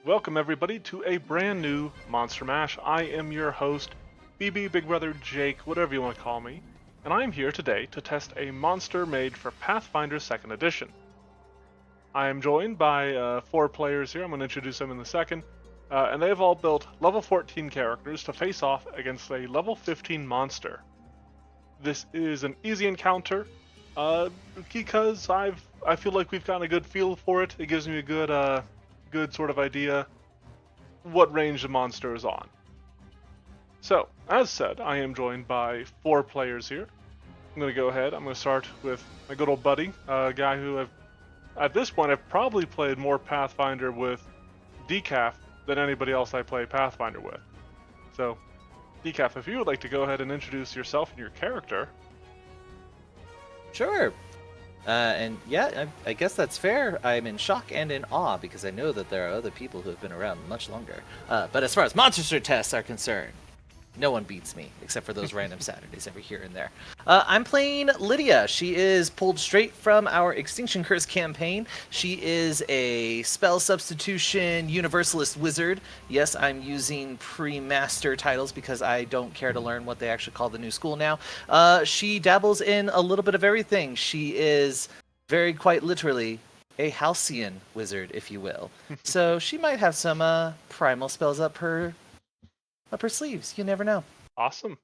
Welcome everybody to a brand new Monster Mash. I am your host, BB Big Brother Jake, whatever you want to call me, and I am here today to test a monster made for Pathfinder 2nd Edition. I am joined by 4 players here. I'm going to introduce them in a second, and they have all built level 14 characters to face off against a level 15 monster. This is an easy encounter, because I feel like we've gotten a good feel for it. It gives me a good sort of idea what range the monster is on. So, as said, I am joined by 4 players here. I'm going to go ahead. I'm going to start with my good old buddy, a guy who at this point I've probably played more Pathfinder with Decaf than anybody else I play Pathfinder with. So, Decaf, if you would like to go ahead and introduce yourself and your character. Sure. I guess that's fair. I'm in shock and in awe because I know that there are other people who have been around much longer. But as far as monster tests are concerned, no one beats me, except for those random Saturdays every here and there. I'm playing Lydia. She is pulled straight from our Extinction Curse campaign. She is a spell substitution universalist wizard. Yes, I'm using pre-master titles because I don't care to learn what they actually call the new school now. She dabbles in a little bit of everything. She is very quite literally a halcyon wizard, if you will. So she might have some primal spells up her sleeves. You never know. Awesome.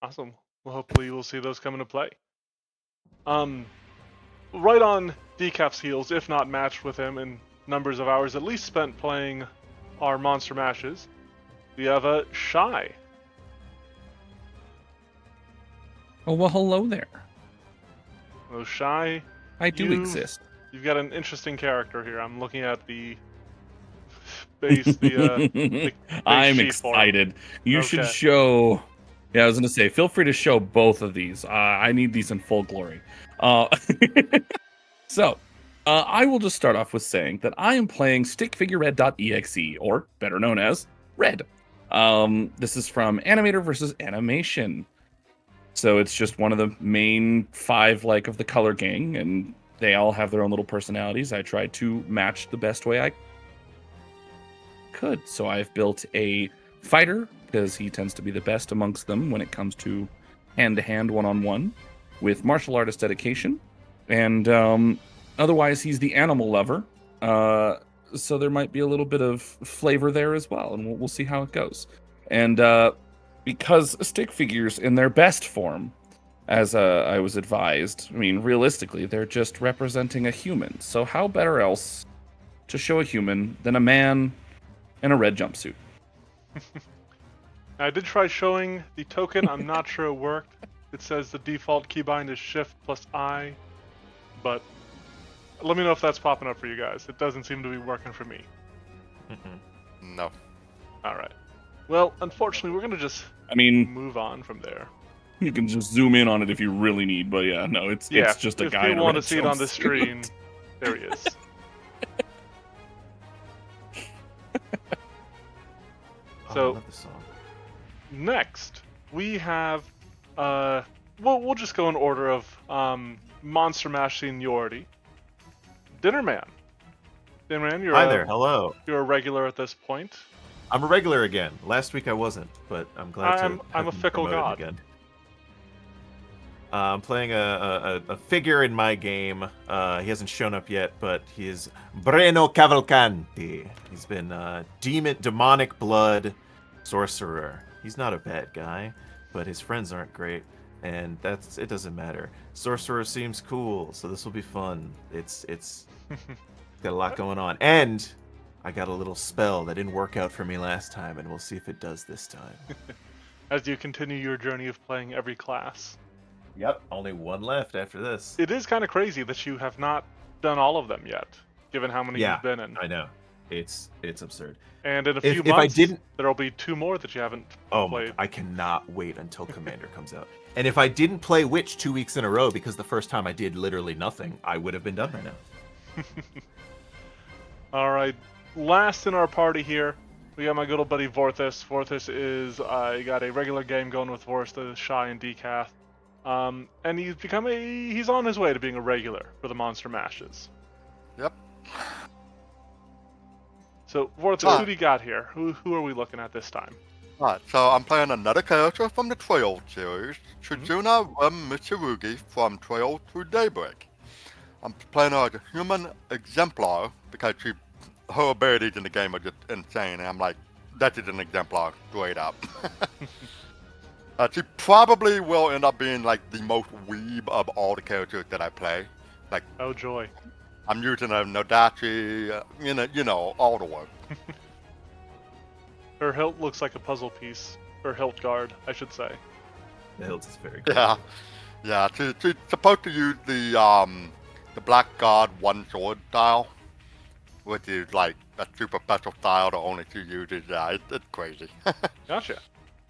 Well, hopefully we'll see those come into play. Right on Decaf's heels, if not matched with him in numbers of hours at least spent playing our Monster Mashes, we have a Shy. Oh, well, hello there. Hello, Shy. I do exist. You've got an interesting character here. I'm looking at the base I'm excited. You should show. Yeah, I was gonna say, feel free to show both of these. I need these in full glory. So, I will just start off with saying that I am playing stickfigurered.exe, or better known as Red. This is from Animator versus Animation. So it's just one of the main 5 of the color gang, and they all have their own little personalities. I tried to match the best way I could. So I've built a fighter because he tends to be the best amongst them when it comes to hand-to-hand, one-on-one, with martial artist dedication. And otherwise, he's the animal lover. So there might be a little bit of flavor there as well, and we'll see how it goes. And because stick figures in their best form, as I was advised, I mean, realistically, they're just representing a human. So how better else to show a human than a man in a red jumpsuit? I did try showing the token. I'm not sure it worked. It says the default keybind is Shift plus I, but let me know if that's popping up for you guys. It doesn't seem to be working for me. No. All right. Well, unfortunately, we're gonna just move on from there. You can just zoom in on it if you really need, but yeah, no, it's just a guy. If you want to see it on the screen, there he is. So, next, we have, we'll just go in order of Monster Mash seniority. Dinnerman. Dinnerman, Hi there, hello. You're a regular at this point. I'm a regular again. Last week I wasn't, but I'm glad to. I'm a fickle god. Again. I'm playing a figure in my game. He hasn't shown up yet, but he is Breno Cavalcanti. He's been demonic blood sorcerer. He's not a bad guy, but his friends aren't great, and it doesn't matter. Sorcerer seems cool, so this will be fun. It's got a lot going on, and I got a little spell that didn't work out for me last time, and we'll see if it does this time. As you continue your journey of playing every class. Yep, only one left after this. It is kind of crazy that you have not done all of them yet, given how many you've been in. I know. It's absurd. And in a few months, there'll be 2 more that you haven't played. I cannot wait until Commander comes out. And if I didn't play Witch 2 weeks in a row, because the first time I did literally nothing, I would have been done right now. All right, last in our party here, we got my good old buddy Vorthus. Vorthus is, I got a regular game going with Vorthus, Shy, and Decaf. And he's on his way to being a regular for the Monster Mashes. Yep. So, Vorthos, Ah. who do you got here? Who are we looking at this time? Alright, so I'm playing another character from the Trail series, Shizuna Mitsurugi from Trail Through Daybreak. I'm playing her as a human exemplar because her abilities in the game are just insane, and I'm like, that is an exemplar, straight up. She probably will end up being like the most weeb of all the characters that I play. Like, Oh joy. I'm using a Nodachi, all the work. Her hilt looks like a puzzle piece. Her hilt guard, I should say. The hilt is very cool. Yeah. She's supposed to use the Black God one sword style, which is like a super special style that only she uses. Yeah, it's crazy. Gotcha.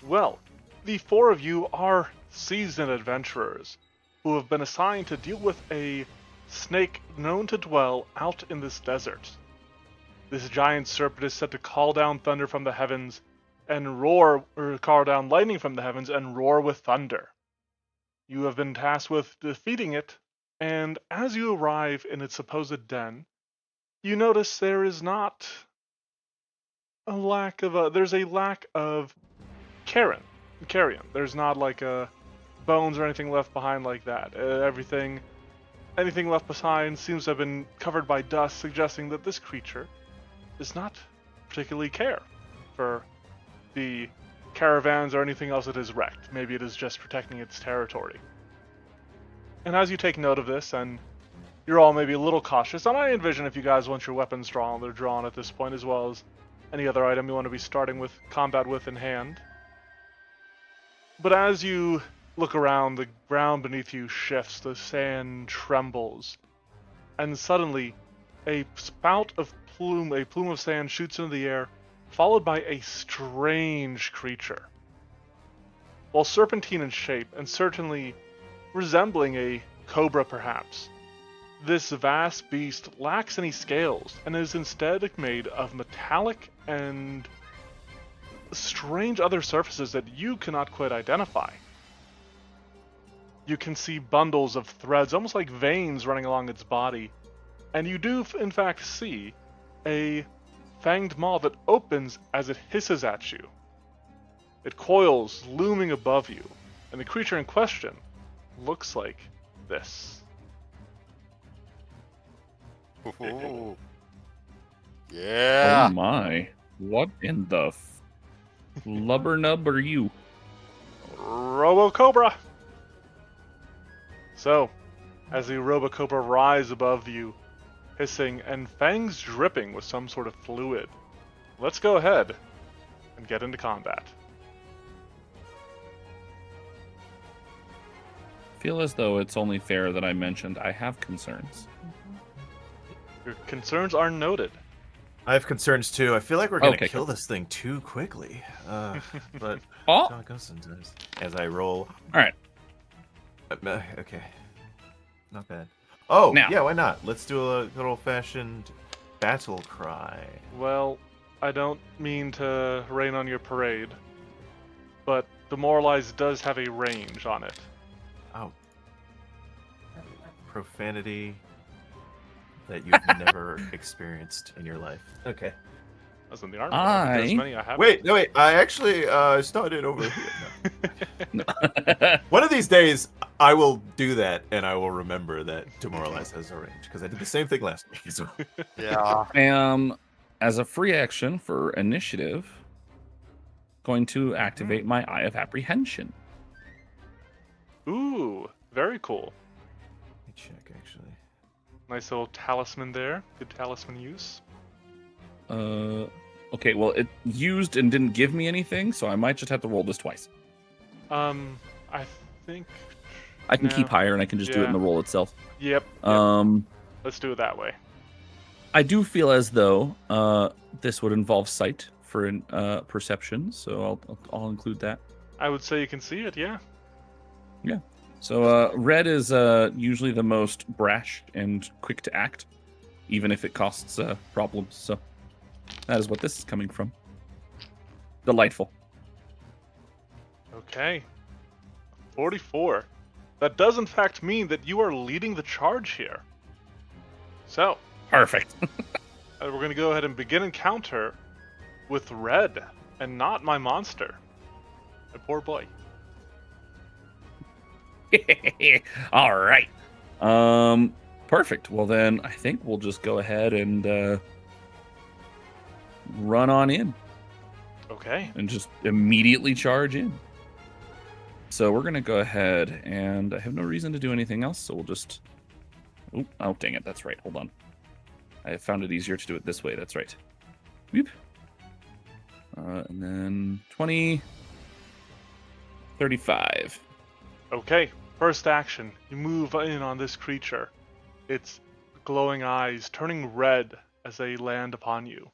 Well, the four of you are seasoned adventurers who have been assigned to deal with a snake known to dwell out in this desert. This giant serpent is said to call down thunder from the heavens and roar, or call down lightning from the heavens and roar with thunder. You have been tasked with defeating it, and as you arrive in its supposed den, you notice there is not there's a lack of carrion. There's not like bones or anything left behind like that. Anything left behind seems to have been covered by dust, suggesting that this creature does not particularly care for the caravans or anything else that is wrecked. Maybe it is just protecting its territory. And as you take note of this, and you're all maybe a little cautious, and I envision if you guys want your weapons drawn, they're drawn at this point, as well as any other item you want to be starting with combat with in hand. But as you look around, the ground beneath you shifts, the sand trembles, and suddenly a plume of sand shoots into the air, followed by a strange creature. While serpentine in shape, and certainly resembling a cobra perhaps, this vast beast lacks any scales, and is instead made of metallic and strange other surfaces that you cannot quite identify. You can see bundles of threads, almost like veins running along its body, and you do in fact see a fanged maw that opens as it hisses at you. It coils, looming above you, and the creature in question looks like this. Ooh. Oh Yeah. my. What in the lubbernub are you? Robo-Cobra! So, as the Robo-Cobra rise above you, hissing and fangs dripping with some sort of fluid, let's go ahead and get into combat. Feel as though it's only fair that I mentioned I have concerns. Your concerns are noted. I have concerns too. I feel like we're gonna Okay, kill this thing too quickly. But Oh, that's how it goes sometimes. As I roll. all right. Okay. Not bad. Oh, Now. yeah, why not? Let's do a good old-fashioned battle cry. Well, I don't mean to rain on your parade, but Demoralize does have a range on it. Oh. Profanity that you've never experienced in your life. Okay. As in the army, there's many I haven't. Wait, no, wait. I actually started over here. No. One of these days, I will do that, and I will remember that Demoralize has a range, because I did the same thing last week as well. Yeah. As a free action for initiative, going to activate my Eye of Apprehension. Ooh, very cool. Let me check, actually. Nice little talisman there. Good talisman use. Okay, well, it used and didn't give me anything, so I might just have to roll this twice. I think I can No. keep higher, and I can just do it in Yeah. the roll itself. Yep. Let's do it that way. I do feel as though this would involve sight for perception, so I'll include that. I would say you can see it, yeah. So red is usually the most brash and quick to act, even if it costs problems. So that is what this is coming from. Delightful. Okay. 44. That does in fact mean that you are leading the charge here. So, Perfect. we're going to go ahead and begin encounter with Red, and not my monster. My poor boy. All right. Perfect. Well, then I think we'll just go ahead and run on in Okay. and just immediately charge in. So we're going to go ahead, and I have no reason to do anything else, so we'll just... Oh, dang it. That's right. Hold on. I found it easier to do it this way. That's right. Whoop. And then 20, 35. Okay. First action. You move in on this creature. Its glowing eyes turning red as they land upon you.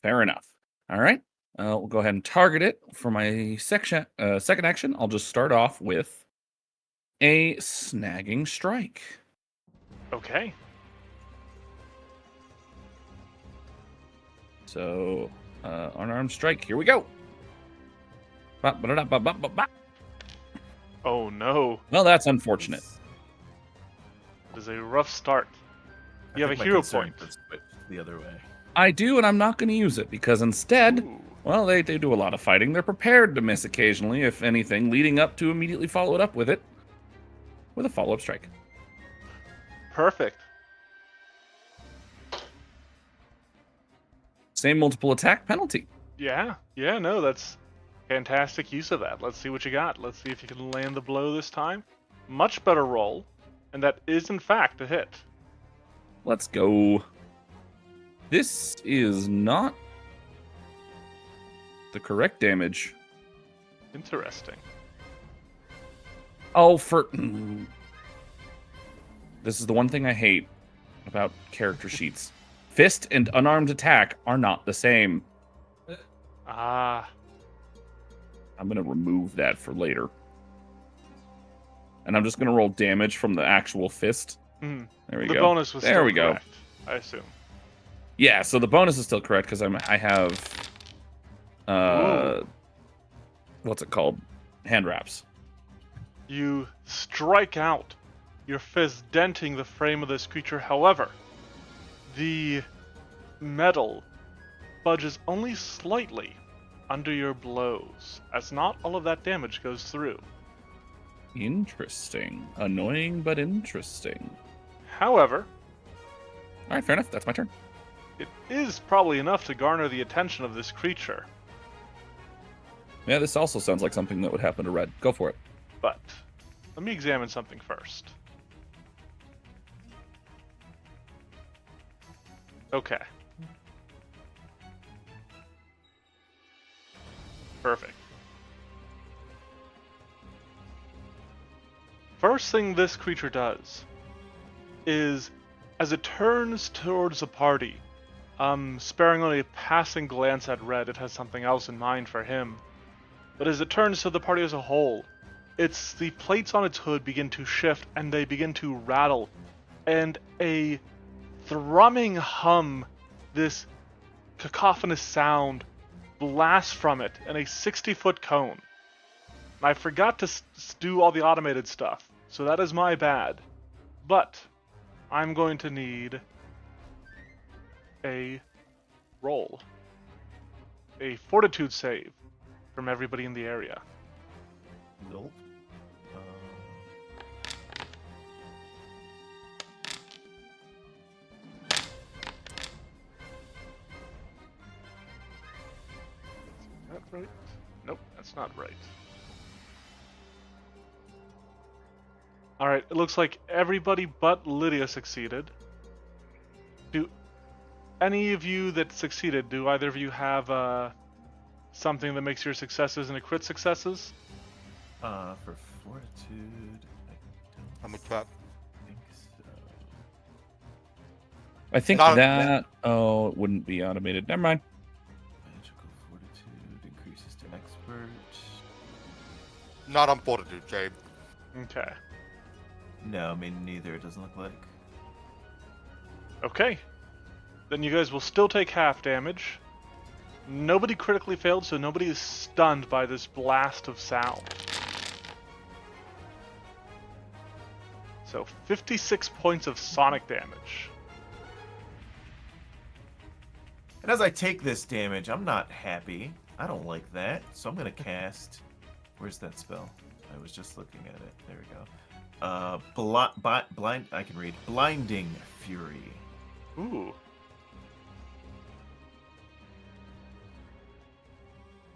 Fair enough. All right. We'll go ahead and target it for my second action. I'll just start off with a snagging strike. Okay. So, unarmed strike. Here we go. Ba-ba-da-ba-ba-ba-ba. Oh no. Well, that's unfortunate. It is a rough start. You have a think my hero concern point. was switched the other way. I do, and I'm not going to use it because instead, Ooh. well, they do a lot of fighting. They're prepared to miss occasionally, if anything, leading up to immediately follow it up with a follow-up strike. Perfect. Same multiple attack penalty. Yeah, no, that's fantastic use of that. Let's see what you got. Let's see if you can land the blow this time. Much better roll, and that is in fact a hit. Let's go. This is not the correct damage. Interesting. Oh, this is the one thing I hate about character sheets. Fist and unarmed attack are not the same. Ah, I'm going to remove that for later. And I'm just going to roll damage from the actual fist. There we the go. bonus was There still we go. correct, I assume. Yeah, so the bonus is still correct because I have Ooh. what's it called? Hand wraps. You strike out, your fist denting the frame of this creature. However, the metal budges only slightly under your blows, as not all of that damage goes through. Interesting. Annoying, but interesting. However, All right, fair enough. That's my turn. it is probably enough to garner the attention of this creature. Yeah, this also sounds like something that would happen to Red. Go for it. But let me examine something first. Okay. Perfect. First thing this creature does is, as it turns towards the party, sparing only a passing glance at Red, it has something else in mind for him. But as it turns to the party as a whole, the plates on its hood begin to shift and they begin to rattle, and a thrumming hum, this cacophonous sound, blasts from it in a 60-foot cone. And I forgot to do all the automated stuff, so that is my bad. But I'm going to need a roll. A fortitude save from everybody in the area. Nope. Is that right? Nope, that's not right. Alright, it looks like everybody but Lydia succeeded. Do any of you that succeeded, do either of you have something that makes your successes into crit successes? For fortitude, I'm a trap. think so. I think Not- that... Oh, it wouldn't be automated. Never mind. Magical fortitude increases to expert. Not on fortitude, Jabe. Okay. No, I mean neither. It doesn't look like. Okay. Then you guys will still take half damage. Nobody critically failed, so nobody is stunned by this blast of sound. So 56 points of sonic damage. And as I take this damage, I'm not happy. I don't like that. So I'm going to cast... Where's that spell? I was just looking at it. There we go. Blind... I can read. Blinding Fury. Ooh.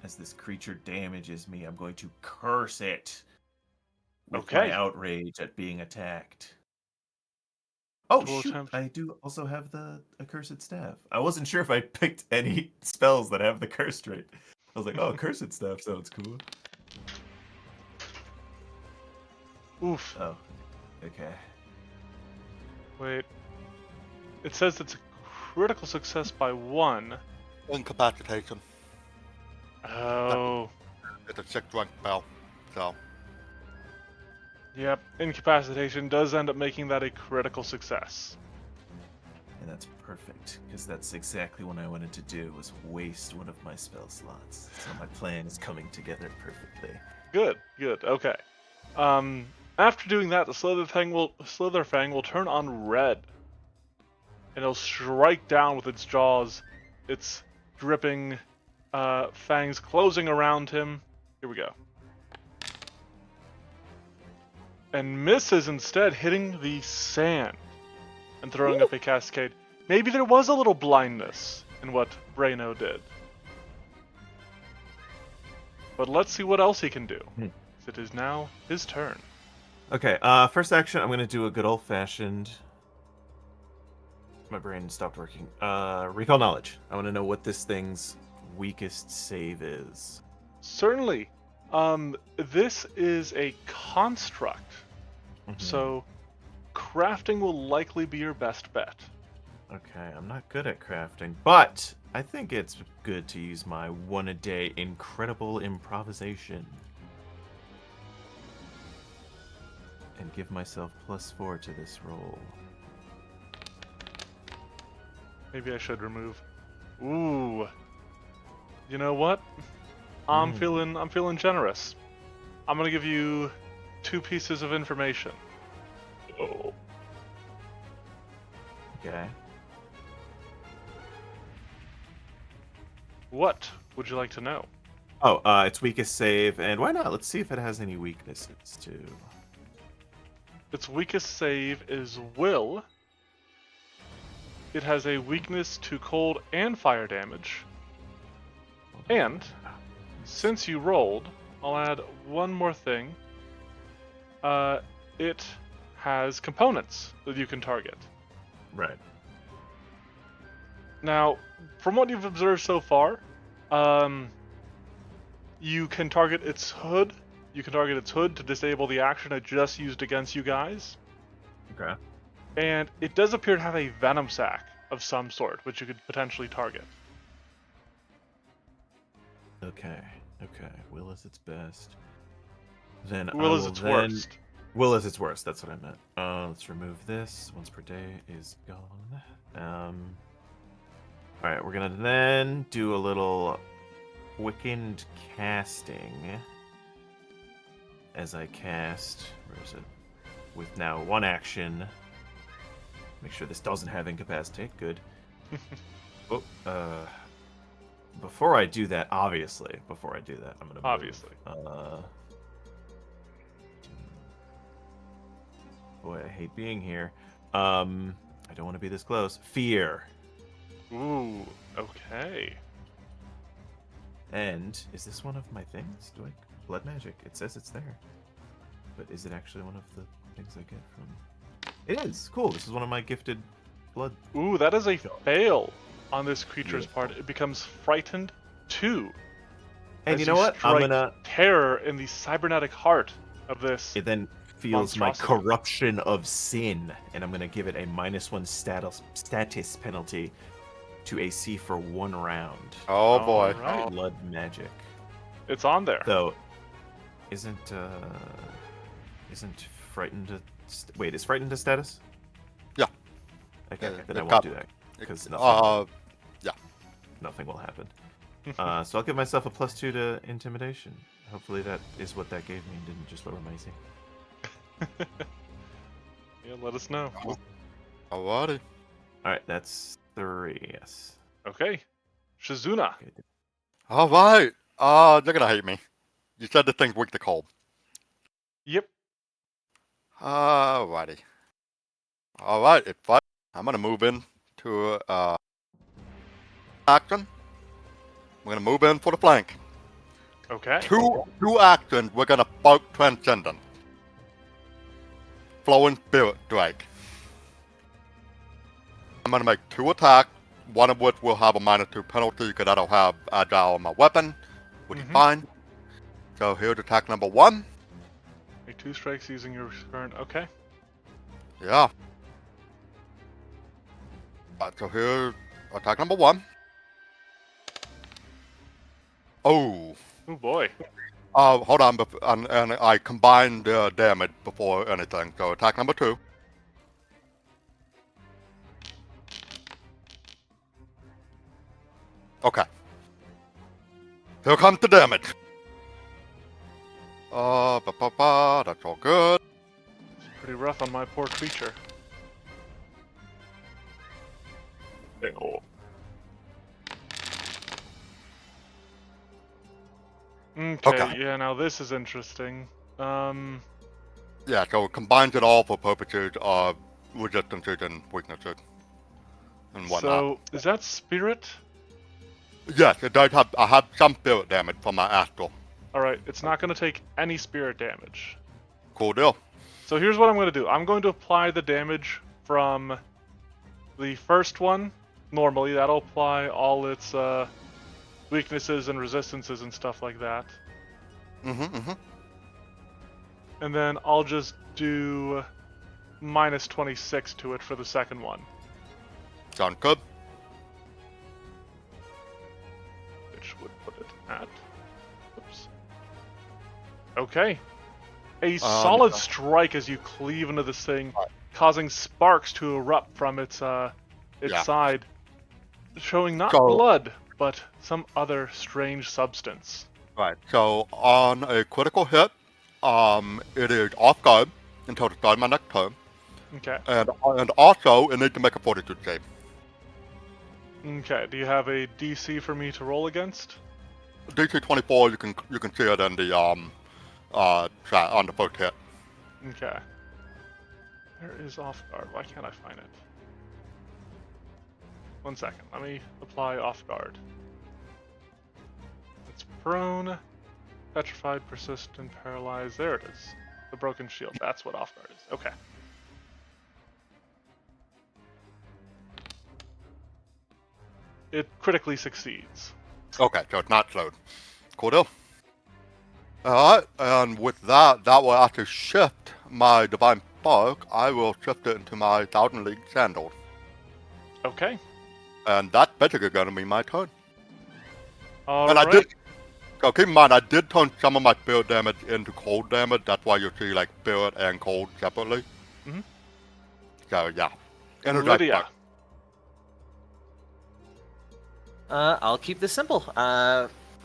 As this creature damages me, I'm going to curse it with Okay. my outrage at being attacked. Oh, Dual shoot. attempt. I do also have the Accursed Staff. I wasn't sure if I picked any spells that have the curse trait. I was like, oh, Accursed Staff sounds cool. Oof. Oh, okay. Wait. It says it's a critical success by 1. Incapacitation. Oh. It's a 6 rank spell. So, Yep. Incapacitation does end up making that a critical success. And that's perfect, because that's exactly what I wanted to do, was waste one of my spell slots. So my plan is coming together perfectly. Good. Good. Okay. After doing that, the Slitherfang will turn on red. And it'll strike down with its jaws, its dripping fangs closing around him. Here we go. And misses instead, hitting the sand and throwing up a cascade. Maybe there was a little blindness in what Braino did. But let's see what else he can do. It is now his turn. Okay, first action, I'm going to do a good old-fashioned... My brain stopped working. Recall knowledge. I want to know what this thing's weakest save is. Certainly. This is a construct. So crafting will likely be your best bet. Okay, I'm not good at crafting, but I think it's good to use my one-a-day incredible improvisation. And give myself +4 to this roll. Maybe I should remove. Ooh. You know what? I'm feeling generous. I'm gonna give you 2 pieces of information. Oh. Okay. What would you like to know? Oh, its weakest save, and why not? Let's see if it has any weaknesses too. Its weakest save is Will. It has a weakness to cold and fire damage. And, since you rolled, I'll add one more thing. It has components that you can target. Right. Now, from what you've observed so far, you can target its hood. You can target its hood to disable the action I just used against you guys. Okay. And it does appear to have a venom sac of some sort, which you could potentially target. Okay. Okay. Will is its best. Then Will is its worst. Will is its worst. That's what I meant. Let's remove this. Once per day is gone. All right. We're gonna then do a little quickened casting. As I cast, where is it? With now one action. Make sure this doesn't have incapacitate. Good. Before I do that, I'm gonna move. Obviously. Boy, I hate being here. I don't want to be this close. Fear. Ooh, okay. And is this one of my things? Blood magic? It says it's there, but is it actually one of the things I get from? It is. Cool. This is one of my gifted blood. Ooh, that is a fail on this creature's part. It becomes frightened 2. And as you know what? I'm strike gonna terror in the cybernetic heart of this. It then feels my monstrosity. corruption of sin, and I'm gonna give it a -1 status penalty to AC for 1 round. oh boy. Alright. Blood magic. It's on there. Though, isn't frightened a wait? Is frightened a status? Yeah. Okay, Yeah, then I it won't got- do that because Yeah. nothing will happen. So I'll give myself a +2 to intimidation. Hopefully that is what that gave me and didn't just lower my AC. let us know. Alrighty. All right, that's 3. Yes. Okay. Shizuna. Alright. They're gonna hate me. You said the thing's weak to cold. Yep. Alrighty. Alright, if I'm gonna move in to action. We're gonna move in for the flank. Okay. Two actions. We're gonna spark Transcendent. Flowing Spirit Drake. I'm gonna make 2 attacks, one of which will have a -2 penalty because I don't have Agile on my weapon, which is fine. So here's attack number 1. Make 2 strikes using your current. Okay. Yeah. So here's attack number 1. Oh. Oh boy. Hold on, and I combined the damage before anything. So attack number 2. Okay. Here comes the damage. That's all good. It's pretty rough on my poor creature. Okay, yeah, now this is interesting. Yeah, so it combines it all for purposes of resistances and weaknesses and whatnot. So, is that spirit? Yes, it does have. I have some spirit damage from my astral. Alright, it's not going to take any spirit damage. Cool deal. So here's what I'm going to do. I'm going to apply the damage from the first one. Normally, that'll apply all its weaknesses and resistances and stuff like that. And then I'll just do -26 to it for the second one. Sound good. Which would put it at... Oops. Okay. A solid strike as you cleave into this thing, causing sparks to erupt from its side, showing not blood, but some other strange substance. Right. So on a critical hit, it is off guard until the start of my next turn. Okay. And also it needs to make a fortitude save. Okay. Do you have a DC for me to roll against? DC 24. You can see it in the chat on the first hit. Okay. Where is off guard? Why can't I find it? 1 second. Let me apply off guard. It's prone, petrified, persistent, paralyzed. There it is. The broken shield. That's what off guard is. Okay. It critically succeeds. Okay, so it's not slowed. Cool deal. Alright, and with that will actually shift my Divine Spark. I will shift it into my Thousand League Sandal. Okay. And that's basically going to be my turn. Alright. I did. So keep in mind, I did turn some of my spirit damage into cold damage. That's why you see like spirit and cold separately. So yeah. Lydia. I'll keep this simple.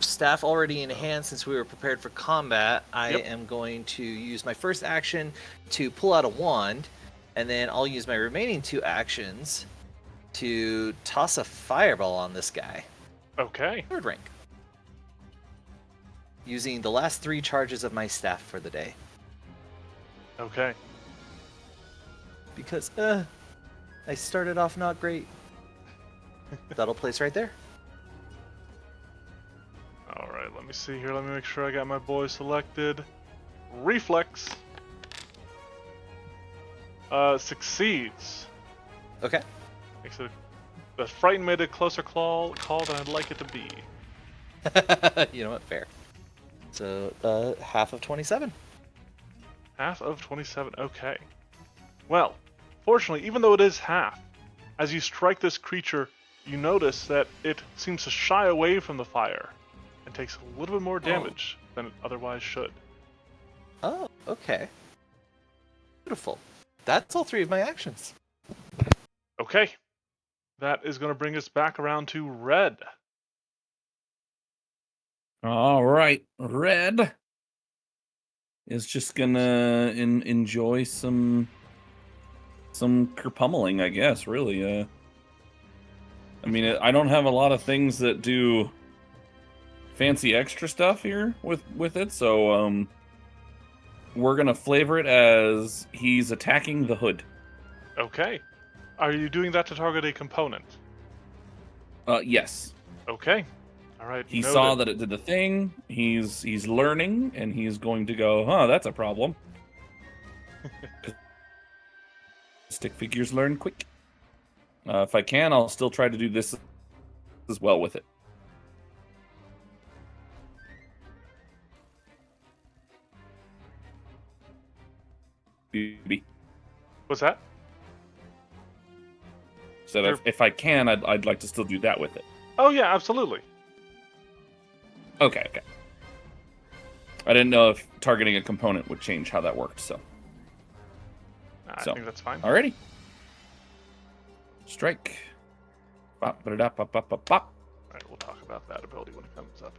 Staff already in hand since we were prepared for combat. I am going to use my first action to pull out a wand, and then I'll use my remaining 2 actions to toss a fireball on this guy. Okay. 3rd rank. Using the last 3 charges of my staff for the day. Okay. Because, I started off not great. That'll place right there. Alright, let me see here. Let me make sure I got my boy selected. Reflex. Succeeds. Okay. Makes it the frightened made a closer call than I'd like it to be. You know what? Fair. So, half of 27. Half of 27. Okay. Well, fortunately, even though it is half, as you strike this creature, you notice that it seems to shy away from the fire and takes a little bit more damage than it otherwise should. Oh, okay. Beautiful. That's all 3 of my actions. Okay. That is going to bring us back around to Red. All right, Red is just gonna enjoy some some kerpummeling, I guess. Really. I mean, I don't have a lot of things that do fancy extra stuff here with it, so we're gonna flavor it as he's attacking the hood. Okay. Are you doing that to target a component? Yes. Okay. All right. He noted. saw that it did the thing. He's learning, and he's going to go, huh, that's a problem. Stick figures learn quick. If I can, I'll still try to do this as well with it. BB. What's that? So if I can, I'd like to still do that with it. Oh yeah, absolutely. Okay. I didn't know if targeting a component would change how that worked, so. I think that's fine. Alrighty. Strike. Bop, ba-da-da, bop, bop, bop, bop. All right, we'll talk about that ability when it comes up.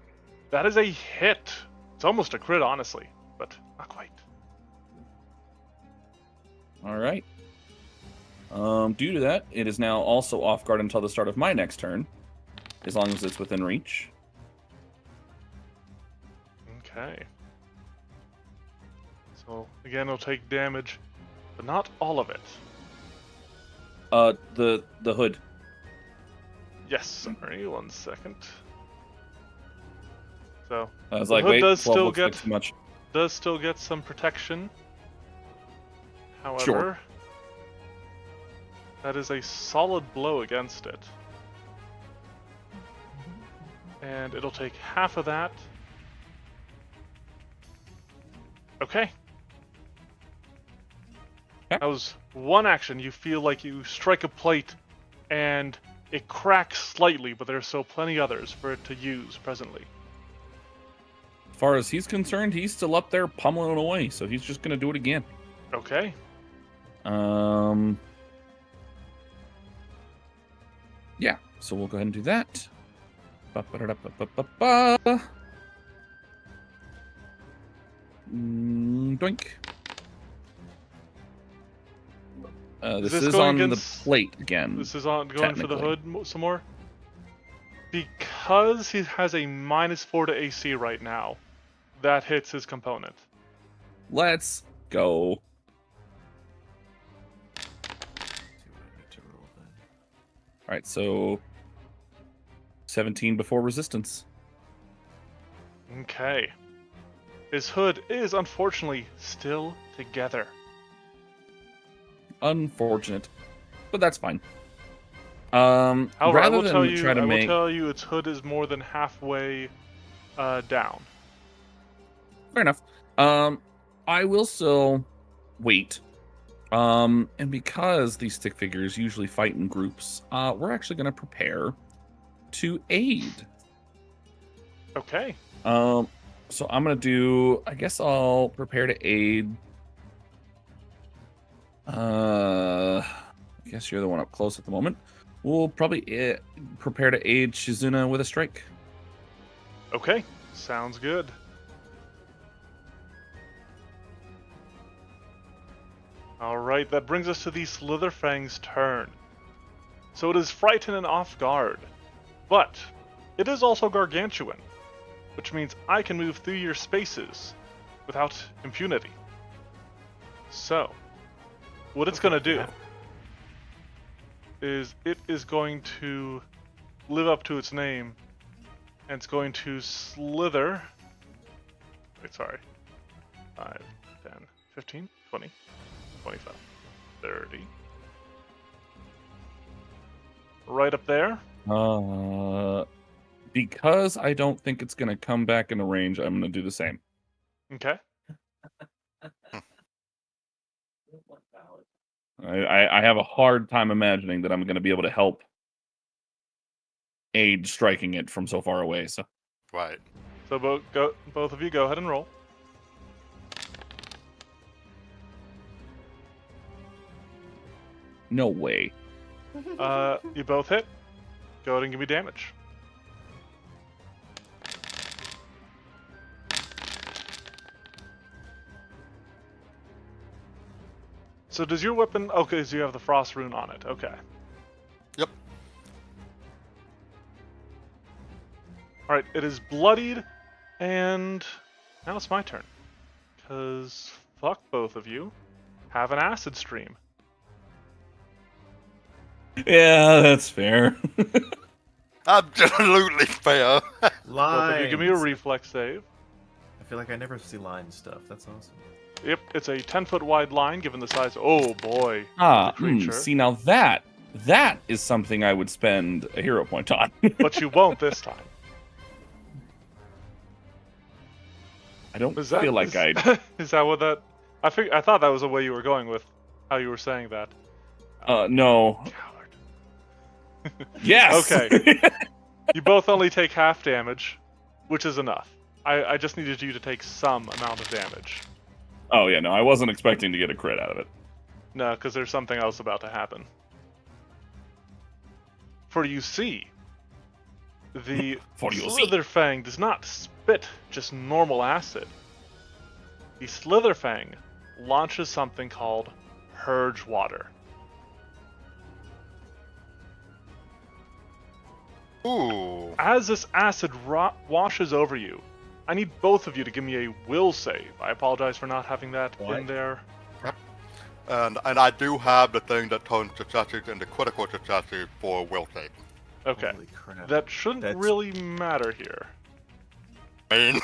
That is a hit. It's almost a crit, honestly, but not quite. Alright. Due to that, it is now also off guard until the start of my next turn, as long as it's within reach. Okay. So again, it'll take damage, but not all of it. The hood. Yes, sorry, 1 second. So I was the like, hood wait, does 12 still looks get like too much. does still get some protection. However, Sure. that is a solid blow against it. And it'll take half of that. Okay. That was one action. You feel like you strike a plate and it cracks slightly, but there's still plenty others for it to use presently. As far as he's concerned, he's still up there pummeling away, so he's just going to do it again. Okay. Yeah, so we'll go ahead and do that. Ba-ba-da-da-ba-ba-ba. Doink. This is on the plate again. This is on going for the hood some more. Because he has a -4 to AC right now, that hits his component. Let's go. All right, so 17 before resistance. Okay. His hood is unfortunately still together. Unfortunate, but that's fine. However, rather I will than tell you, try to make... tell you, its hood is more than halfway down. Fair enough. I will still wait. And because these stick figures usually fight in groups, we're actually going to prepare to aid. Okay. So I'm going to do... I guess I'll prepare to aid. I guess you're the one up close at the moment. We'll probably prepare to aid Shizuna with a strike. Okay. Sounds good. Alright, that brings us to the Slitherfang's turn. So it is frightened and off guard, but it is also gargantuan, which means I can move through your spaces without impunity. So, what it's going to do is it is going to live up to its name, and it's going to slither. Wait, sorry. 5, 10, 15, 20, 25, 30. Right up there. Because I don't think it's going to come back into range, I'm going to do the same. Okay. I have a hard time imagining that I'm going to be able to help aid striking it from so far away. So Right. So both of you go ahead and roll. no way. You both hit. Go ahead and give me damage. So does your weapon... Okay, so you have the frost rune on it. Okay. Yep. Alright, it is bloodied, and now it's my turn. Because fuck both of you. Have an acid stream. Yeah, that's fair. Absolutely fair. Both of Lines. you give me a reflex save. I feel like I never see line stuff. That's awesome. Yep, it's a 10-foot wide line given the size... Oh boy. The creature. See, now that is something I would spend a hero point on. But you won't this time. I don't Is that, feel like is, I... Is that what that... I thought that was the way you were going with how you were saying that. No. Coward. Yes! Okay. You both only take half damage, which is enough. I just needed you to take some amount of damage. Oh, yeah, no, I wasn't expecting to get a crit out of it. No, because there's something else about to happen. For you see, the Slitherfang does not spit just normal acid. The Slitherfang launches something called Purge Water. Ooh. As this acid washes over you, I need both of you to give me a will save. I apologize for not having that in there. And I do have the thing that turns successes into critical successes for will save. Okay. Holy crap. That shouldn't really matter here. I mean,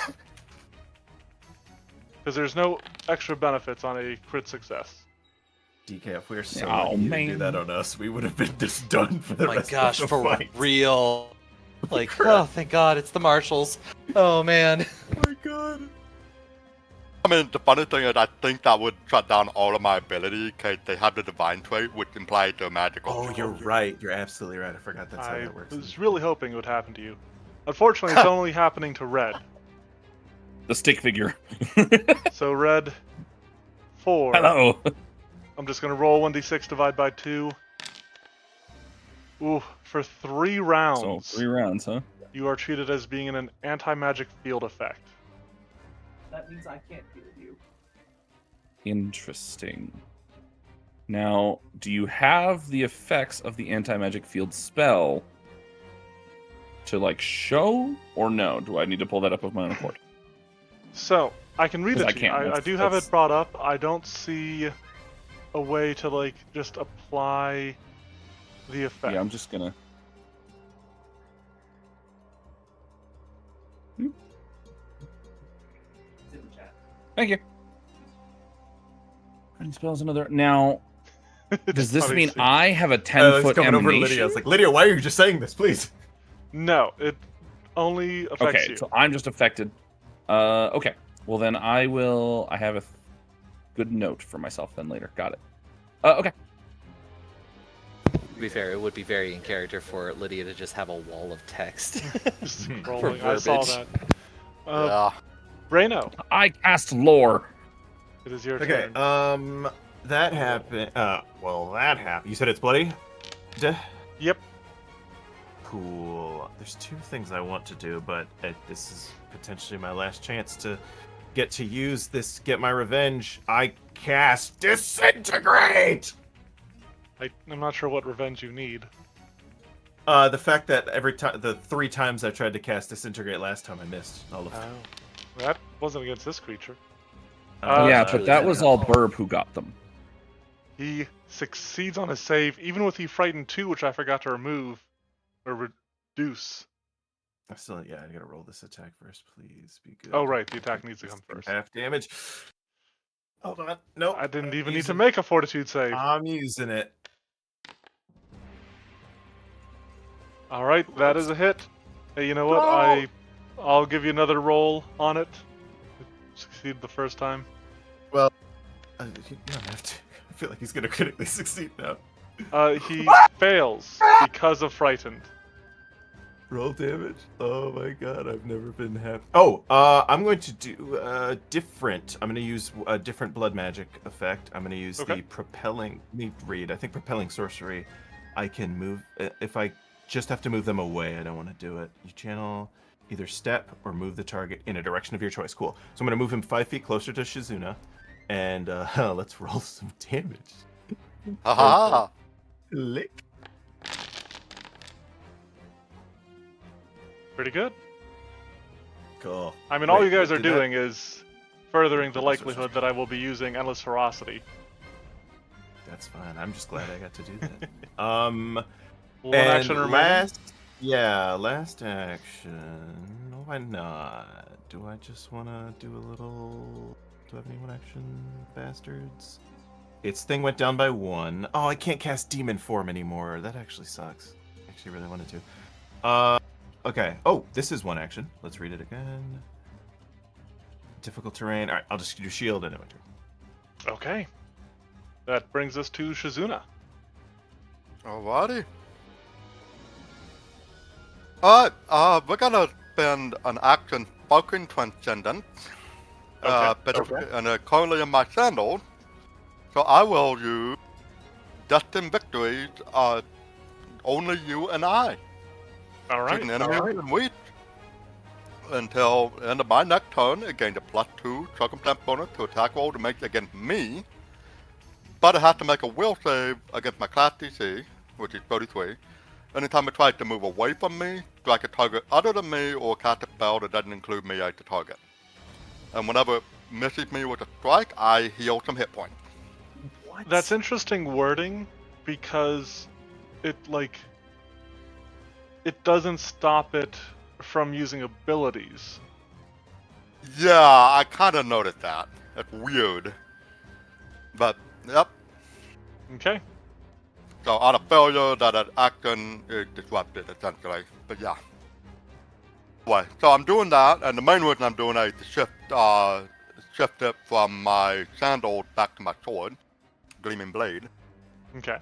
Because there's no extra benefits on a crit success. DK, if we were so Oh, lucky you to do man. that on us, we would have been just done for the Oh my rest gosh, of the for fight. real. Like, oh, thank God, it's the marshals. Oh man. Oh my god. I mean, the funny thing is, I think that would shut down all of my ability because they have the divine trait, which implies they're magical. Oh, you're right. You're absolutely right. I forgot that's how I that works. was really hoping it would happen to you. Unfortunately, it's only happening to Red. The stick figure. So Red, 4. Hello. I'm just going to roll 1d6 divide by 2. Ooh, for 3 rounds. So 3 rounds, huh? You are treated as being in an anti-magic field effect. That means I can't heal you. Interesting. Now, do you have the effects of the anti-magic field spell to, like, show? Or no? Do I need to pull that up of my own accord? So, I can read it I to you. can't. I do have it brought up. I don't see a way to, like, just apply the effect. Yeah, I'm just gonna... Thank you. And spells another... Now, does this funny mean to see. I have a I was 10-foot coming over to emanation? Lydia. I was like, Lydia, why are you just saying this, please? No, it only affects Okay, you. so I'm just affected. Okay. Well, then I have a good note for myself then later. Got it. Okay. To be fair, it would be very in character for Lydia to just have a wall of text. Just For scrolling. I saw verbiage. that. Yeah. Reno, I cast lore. it is your Okay, turn. that happened. Well, that happened. You said it's bloody? Yep. Cool. There's 2 things I want to do, but this is potentially my last chance to get to use this, get my revenge. I cast Disintegrate! I'm not sure what revenge you need. The fact that the 3 times I tried to cast Disintegrate last time, I missed all of them. Oh, that wasn't against this creature. Yeah, that's but really that bad. was all Burb who got them. He succeeds on his save, even with the Frightened 2, which I forgot to remove, or reduce. I gotta roll this attack first, please. Be good. Oh, right, the attack needs to come first. Half damage. Hold on. Nope. I didn't even need to using- make a Fortitude save. I'm using it. Alright, that is a hit. Hey, you know what? No! I'll give you another roll on it. Succeed the first time. You don't have to. I feel like he's gonna critically succeed now. He fails because of Frightened. Roll damage. Oh my god, I've never been happy. Oh, I'm going to do different. I'm going to use a different blood magic effect. I'm going to use the propelling. Let me read. I think propelling sorcery. I can move if I just have to move them away. I don't want to do it. You channel either step or move the target in a direction of your choice. Cool. So I'm going to move him 5 feet closer to Shizuna. And let's roll some damage. Haha. Lick. Pretty good. Cool. I mean, all Wait, you guys what are did that- doing is furthering the That's likelihood that I will be using Endless Ferocity. That's fine. I'm just glad I got to do that. One And action remaining. last action. Why not? Do I just want to do a little? Do I have any one action, bastards? Its thing went down by 1. Oh, I can't cast Demon Form anymore. That actually sucks. I actually really wanted to. Okay. Oh, this is one action. Let's read it again. Difficult terrain. All right, I'll just do shield and winter. Okay. That brings us to Shizuna. Alrighty. Alright, we're gonna spend an action Falcon Transcendent. And currently in my sandal. So I will use Destined Victories, only you and I. Alright. Choose an enemy within reach. Until the end of my next turn, it gains a +2 circumstance bonus to attack roll to make against me. But it has to make a will save against my class DC, which is 33. Anytime it tries to move away from me, strike a target other than me, or cast a spell that doesn't include me as the target. And whenever it misses me with a strike, I heal some hit points. What? That's interesting wording because it doesn't stop it from using abilities. Yeah, I kind of noticed that. That's weird. But, yep. Okay. So on a failure, that action is disrupted, essentially. But yeah. Anyway, so I'm doing that, and the main reason I'm doing that is to shift it from my sandal back to my sword, Gleaming Blade. Okay.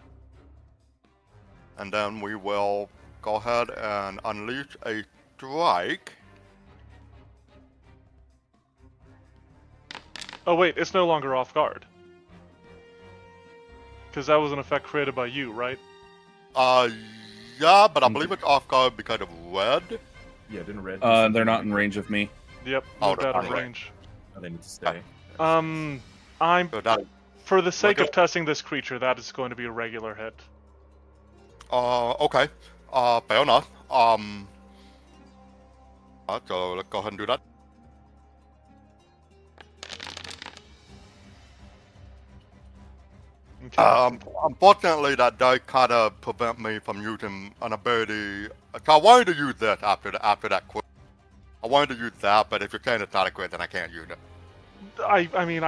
And then we will go ahead and unleash a strike. Oh wait, it's no longer off guard. Because that was an effect created by you, right? Yeah, but I believe it's off guard because of red. Yeah, didn't red. They're not in range of me. Yep, Oh, moved out of okay. range. Oh, they need to stay. I'm So that, for the sake of Okay. testing this creature, that is going to be a regular hit. okay. Fair enough. So let's go ahead and do that. Okay. Unfortunately, that does kind of prevent me from using an ability. So I wanted to use this after that quit. I wanted to use that, but if you're saying it's not a crit, then I can't use it. I mean,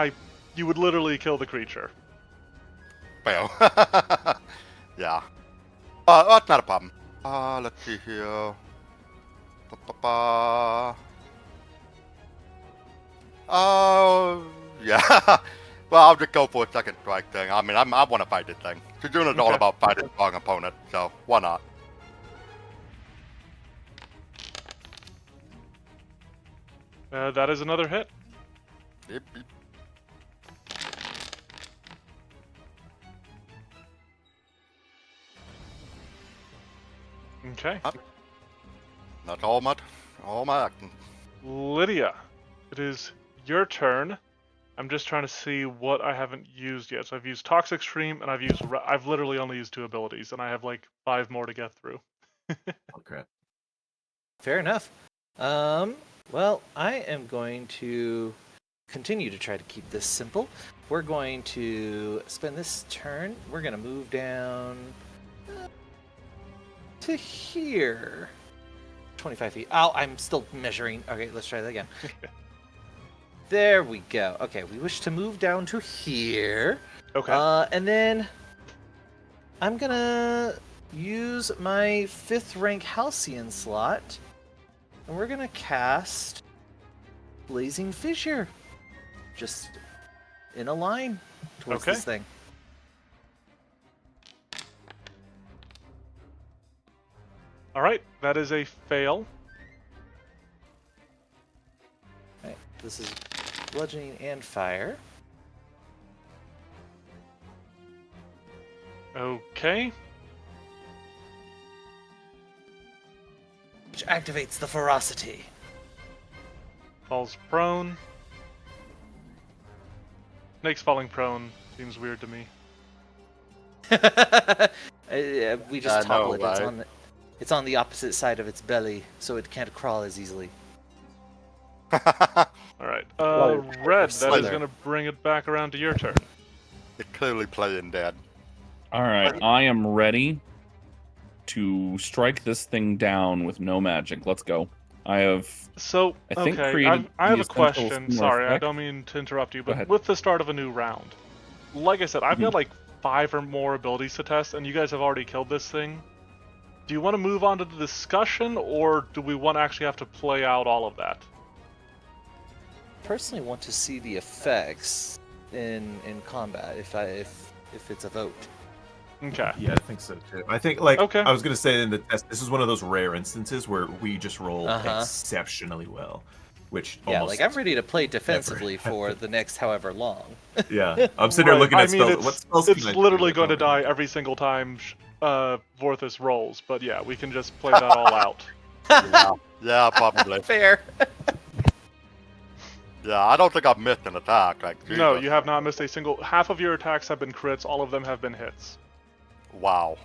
you would literally kill the creature. Fail. Yeah. That's not a problem. Let's see here. Yeah. Well, I'll just go for a second strike thing. I mean, I want to fight this thing. Kajuna's all Okay. about fighting strong opponents, so why not? That is another hit. Yep, yep. Okay. That's all my actions. Lydia, it is your turn. I'm just trying to see what I haven't used yet. So I've used Toxic Stream, and I've literally only used 2 abilities, and I have like 5 more to get through. Oh crap. Fair enough. Well, I am going to continue to try to keep this simple. We're going to spend this turn. We're going to move down to here. 25 feet. Oh, I'm still measuring. Okay, let's try that again. There we go. Okay, we wish to move down to here. Okay. And then I'm gonna use my 5th rank Halcyon slot, and we're gonna cast Blazing Fissure, just in a line towards Okay. this thing. All right, that is a fail. Right, this is bludgeoning and fire. Okay. Which activates the ferocity. Falls prone. snakes falling prone seems weird to me. We just I topple know, it. right? It's on the opposite side of its belly, so it can't crawl as easily. Alright, Well, Red, that is Slither. going to bring it back around to your turn. You're clearly playing dead. All right, I am ready to strike this thing down with no magic. Let's go. I have, So, I think, okay, created I have the a essential question. similar Sorry, I effect. don't mean to interrupt you, Go but ahead. with the start of a new round, like I said, I've got Mhm. like 5 or more abilities to test, and you guys have already killed this thing. Do you want to move on to the discussion, or do we want to actually have to play out all of that? Personally, want to see the effects in combat if it's a vote. Okay. Yeah, I think so too. I think, like, Okay. I was gonna say in the test, this is one of those rare instances where we just roll Uh-huh. exceptionally well, which Yeah, almost like I'm ready to play defensively never for the next however long. yeah. I'm sitting here Right, looking I at mean, spells. What spells can I it's do? literally Like, going to oh, die every single time Vorthus rolls, but yeah, we can just play that all out. Yeah, probably. Fair. Yeah, I don't think I've missed an attack. Like, No, Jesus. you have not missed a single. Half of your attacks have been crits. All of them have been hits. Wow.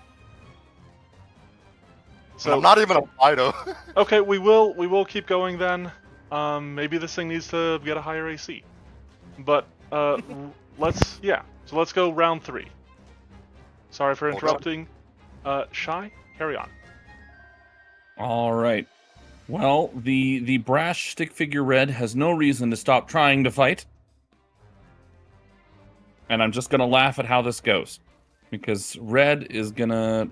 So I'm not even a fighter. okay, we will keep going then. Maybe this thing needs to get a higher AC. But let's go round 3. Sorry for interrupting. Shy, carry on. All right. Well, the brash stick figure Red has no reason to stop trying to fight. And I'm just gonna laugh at how this goes. Because Red is gonna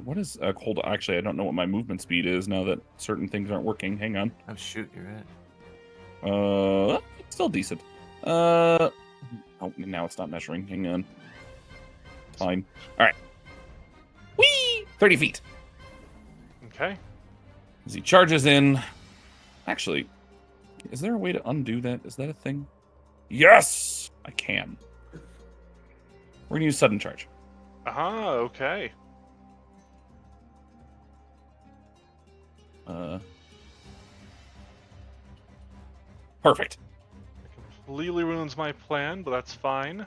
hold on, actually I don't know what my movement speed is now that certain things aren't working. Hang on. oh shoot, you're right. Still decent. Oh, now it's not measuring. Hang on. Fine. Alright. Whee! 30 feet. Okay. As he charges in. Actually, is there a way to undo that? Is that a thing? Yes! I can. We're gonna use sudden charge. Aha, okay. Perfect. It completely ruins my plan, but that's fine.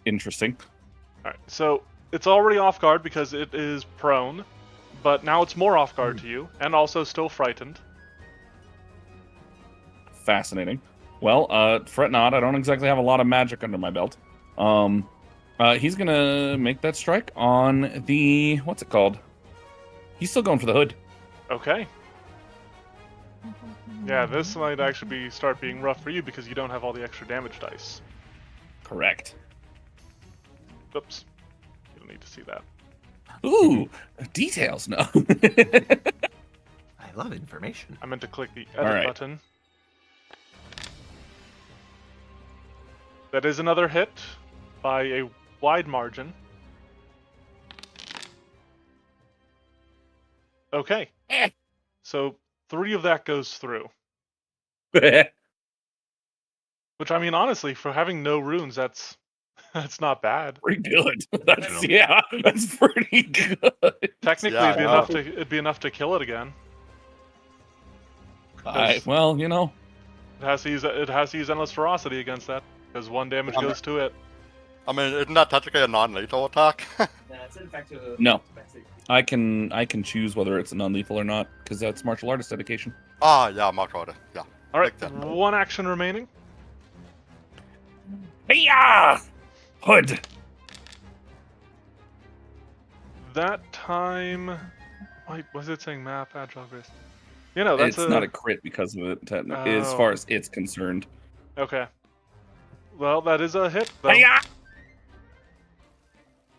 Interesting. Alright, so it's already off guard because it is prone, but now it's more off guard to you, and also still frightened. Fascinating. Well, fret not. I don't exactly have a lot of magic under my belt. He's gonna make that strike on the... What's it called? He's still going for the hood. Okay. Yeah, this might actually start being rough for you because you don't have all the extra damage dice. Correct. Oops. You don't need to see that. Ooh, details, no. I love information. I meant to click the edit Alright. button. That is another hit by a wide margin. Okay. So 3 of that goes through. Which, I mean, honestly, for having no runes, that's not bad. Pretty good. That's pretty good. Technically, Yeah, it'd be enough to kill it again. Well, you know. It has to use endless ferocity against that because 1 damage goes to it. I mean, isn't that technically a non-lethal attack? No. I can choose whether it's a non-lethal or not, because that's martial artist dedication. Yeah, much harder. Yeah. Alright, Like that. 1 action remaining. Hey-ya! Hood! That time... Wait, was it saying map, agile grace? You know, that's It's not a crit because of it, as Oh. far as it's concerned. Okay. Well, that is a hit, though. Hey-ya!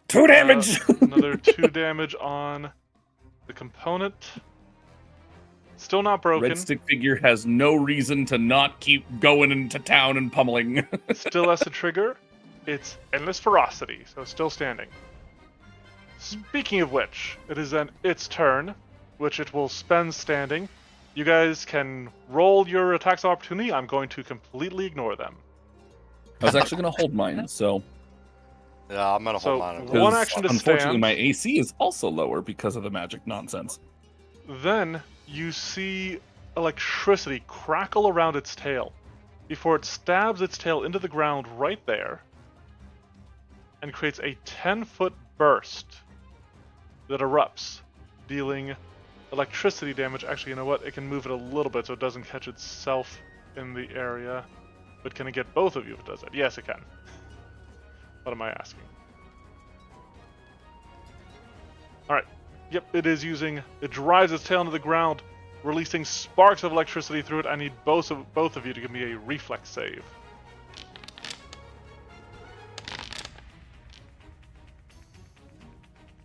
2 damage! Another 2 damage on the component. Still not broken. Red stick figure has no reason to not keep going into town and pummeling. Still has a trigger. It's endless ferocity, so still standing. Speaking of which, it is then its turn, which it will spend standing. You guys can roll your attacks of opportunity. I'm going to completely ignore them. I was actually going to hold mine, so... Yeah, I'm gonna So, hold mine. 1 action to unfortunately, stand. my AC is also lower because of the magic nonsense. Then you see electricity crackle around its tail. before it stabs its tail into the ground right there and creates a 10-foot burst that erupts, dealing electricity damage. Actually, you know what? It can move it a little bit so it doesn't catch itself in the area. But can it get both of you if it does that? Yes, it can. What am I asking? Alright. Yep, it is using... It drives its tail into the ground, releasing sparks of electricity through it. I need both of you to give me a reflex save.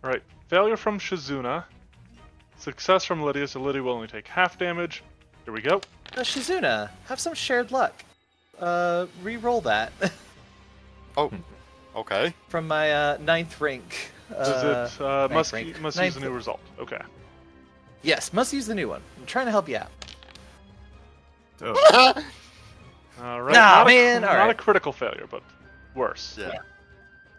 Alright. Failure from Shizuna. Success from Lydia, so Lydia will only take half damage. Here we go. Shizuna, have some shared luck. Re-roll that. Oh, okay. From my 9th rank. Does it must rank. use a Ninth new result? Okay. Yes, must use the new one. I'm trying to help you out. Oh. Alright. Nah, not man, not a alright. critical failure, but worse. Yeah.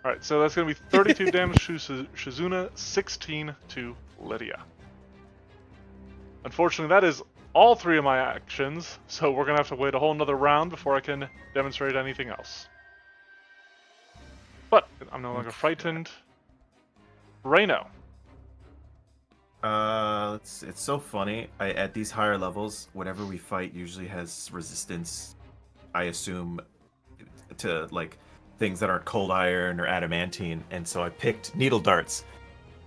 Alright, so that's going to be 32 damage to Shizuna, 16 to Lydia. Unfortunately, that is all 3 of my actions, so we're going to have to wait a whole nother round before I can demonstrate anything else. But I'm no longer frightened. Reno. It's so funny. At these higher levels, whatever we fight usually has resistance. I assume to like things that aren't cold iron or adamantine, and so I picked needle darts,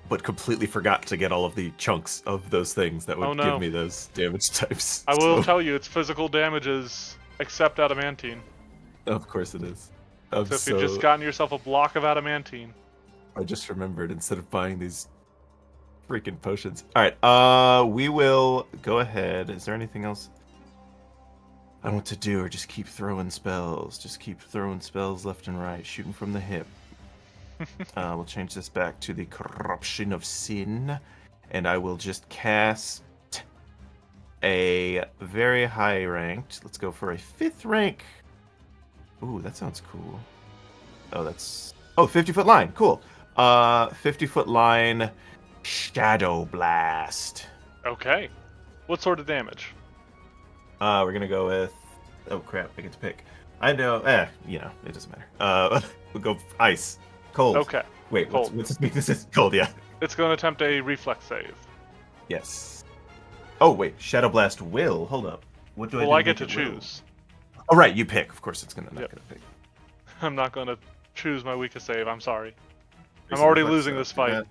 but completely forgot to get all of the chunks of those things that would Oh, no. give me those damage types. I will So, tell you, it's physical damages except adamantine. of course it is. So if you've just gotten yourself a block of adamantine. I just remembered instead of buying these freaking potions. All right, we will go ahead. Is there anything else I want to do, or just keep throwing spells? Just keep throwing spells left and right, shooting from the hip. We'll change this back to the Corruption of Sin, and I will just cast a very high ranked. Let's go for a 5th rank. Ooh, that sounds cool. Oh, that's 50-foot line. Cool. 50-foot line, Shadow Blast. Okay. What sort of damage? We're gonna go with. Oh crap! I get to pick. I know. It doesn't matter. We'll go ice, cold. Okay. Wait, Cold. what's this? This is cold. Yeah. It's going to attempt a reflex save. Yes. Oh wait, Shadow Blast will. Hold up. What do I do? Well, I to get to make it will? choose. Oh right, you pick. Of course, it's not Yep. gonna pick. I'm not going to choose my weakest save. I'm sorry. I'm There's already reflex, losing so this too fight. bad.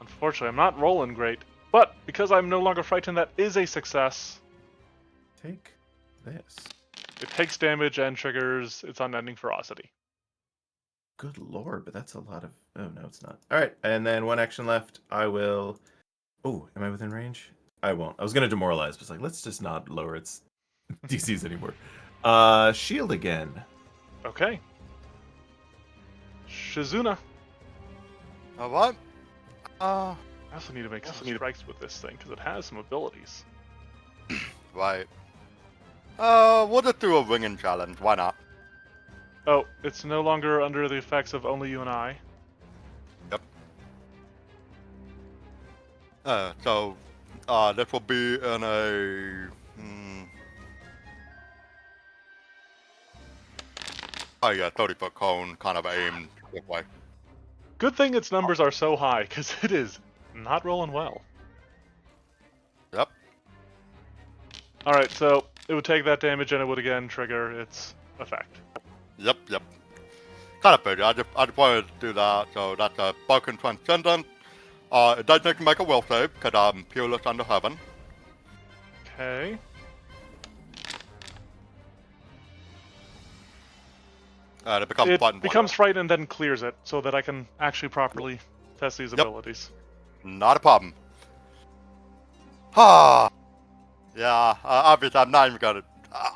Unfortunately, I'm not rolling great. But because I'm no longer frightened, that is a success. Take this. It takes damage and triggers its unending ferocity. Good lord, but that's a lot of. Oh no, it's not. All right, and then one action left. I will. Oh, am I within range? I won't. I was gonna demoralize, but it's like let's just not lower its DCs anymore. Shield again. Okay. Shizuna. Alright. I also need to make some strikes with this thing because it has some abilities. Right. We'll just do a ringing challenge. Why not? Oh, it's no longer under the effects of only you and I. Yep. So, this will be in a. Oh yeah, 30-foot cone, kind of aimed this way. Good thing its numbers are so high because it is not rolling well. Yep. Alright, so it would take that damage and it would again trigger its effect. Yep. Kind of figured. I just wanted to do that. So that's a broken transcendent. It does make a will save because I'm peerless under heaven. Okay. It becomes It frightened. becomes frightened and then clears it so that I can actually properly test these Yep. abilities. Not a problem. Ah. Yeah. Obviously, I'm not even gonna.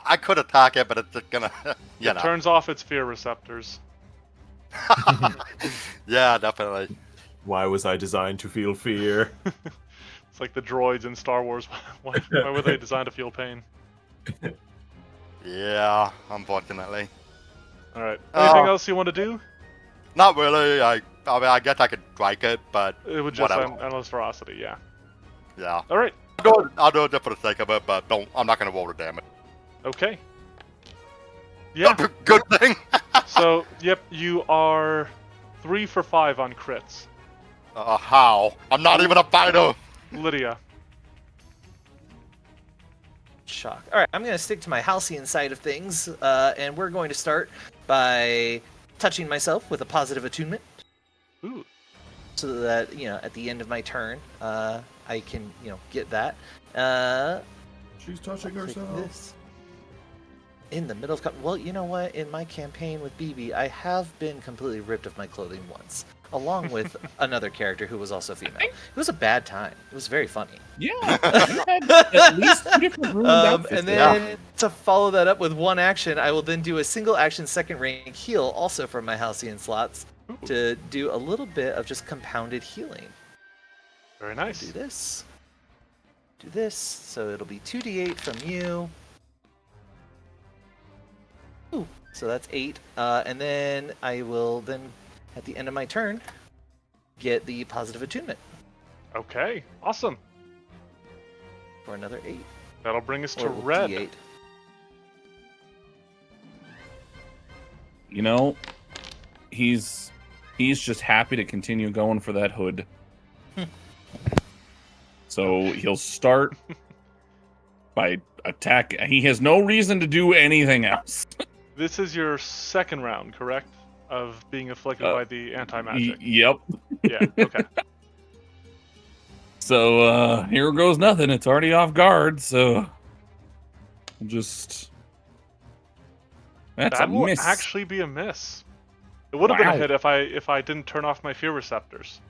I could attack it, but it's just gonna. It turns off its fear receptors. Yeah, definitely. Why was I designed to feel fear? It's like the droids in Star Wars. Why were they designed to feel pain? Yeah, unfortunately. Alright. Anything else you want to do? Not really. I mean, I guess I could strike it, but It would just whatever. endless ferocity, yeah. Yeah. Alright. I'll do it just for the sake of it, but I'm not gonna roll the damage. Okay. Yeah. Good thing. So, yep, you are 3 for 5 on crits. How? I'm not even a fighter. Lydia. Shock. All right, I'm going to stick to my halcyon side of things, and we're going to start by touching myself with a positive attunement. Ooh. So that, at the end of my turn, I can, get that. She's touching I'll take herself. this. In the middle of... Well, you know what? In my campaign with BB, I have been completely ripped of my clothing once, along with another character who was also female. It was a bad time. It was very funny. Yeah, you had at least 2 different ruined outfits And there. then to follow that up with one action, I will then do a single action second rank heal, also from my halcyon slots, to do a little bit of just compounded healing. Very nice. Do this. Do this. So it'll be 2d8 from you. Ooh, so that's 8. And then I will then, at the end of my turn, get the positive attunement Okay, awesome. for another 8. That'll bring us to Or red. D8. You know, he's just happy to continue going for that hood. So he'll start by attack. He has no reason to do anything else. This is your second round, correct? Of being afflicted by the anti-magic. Yep. Yeah, okay. So here goes nothing. It's already off guard. So just that's That a will miss. actually be a miss. It would have been a Wow. hit if I didn't turn off my fear receptors.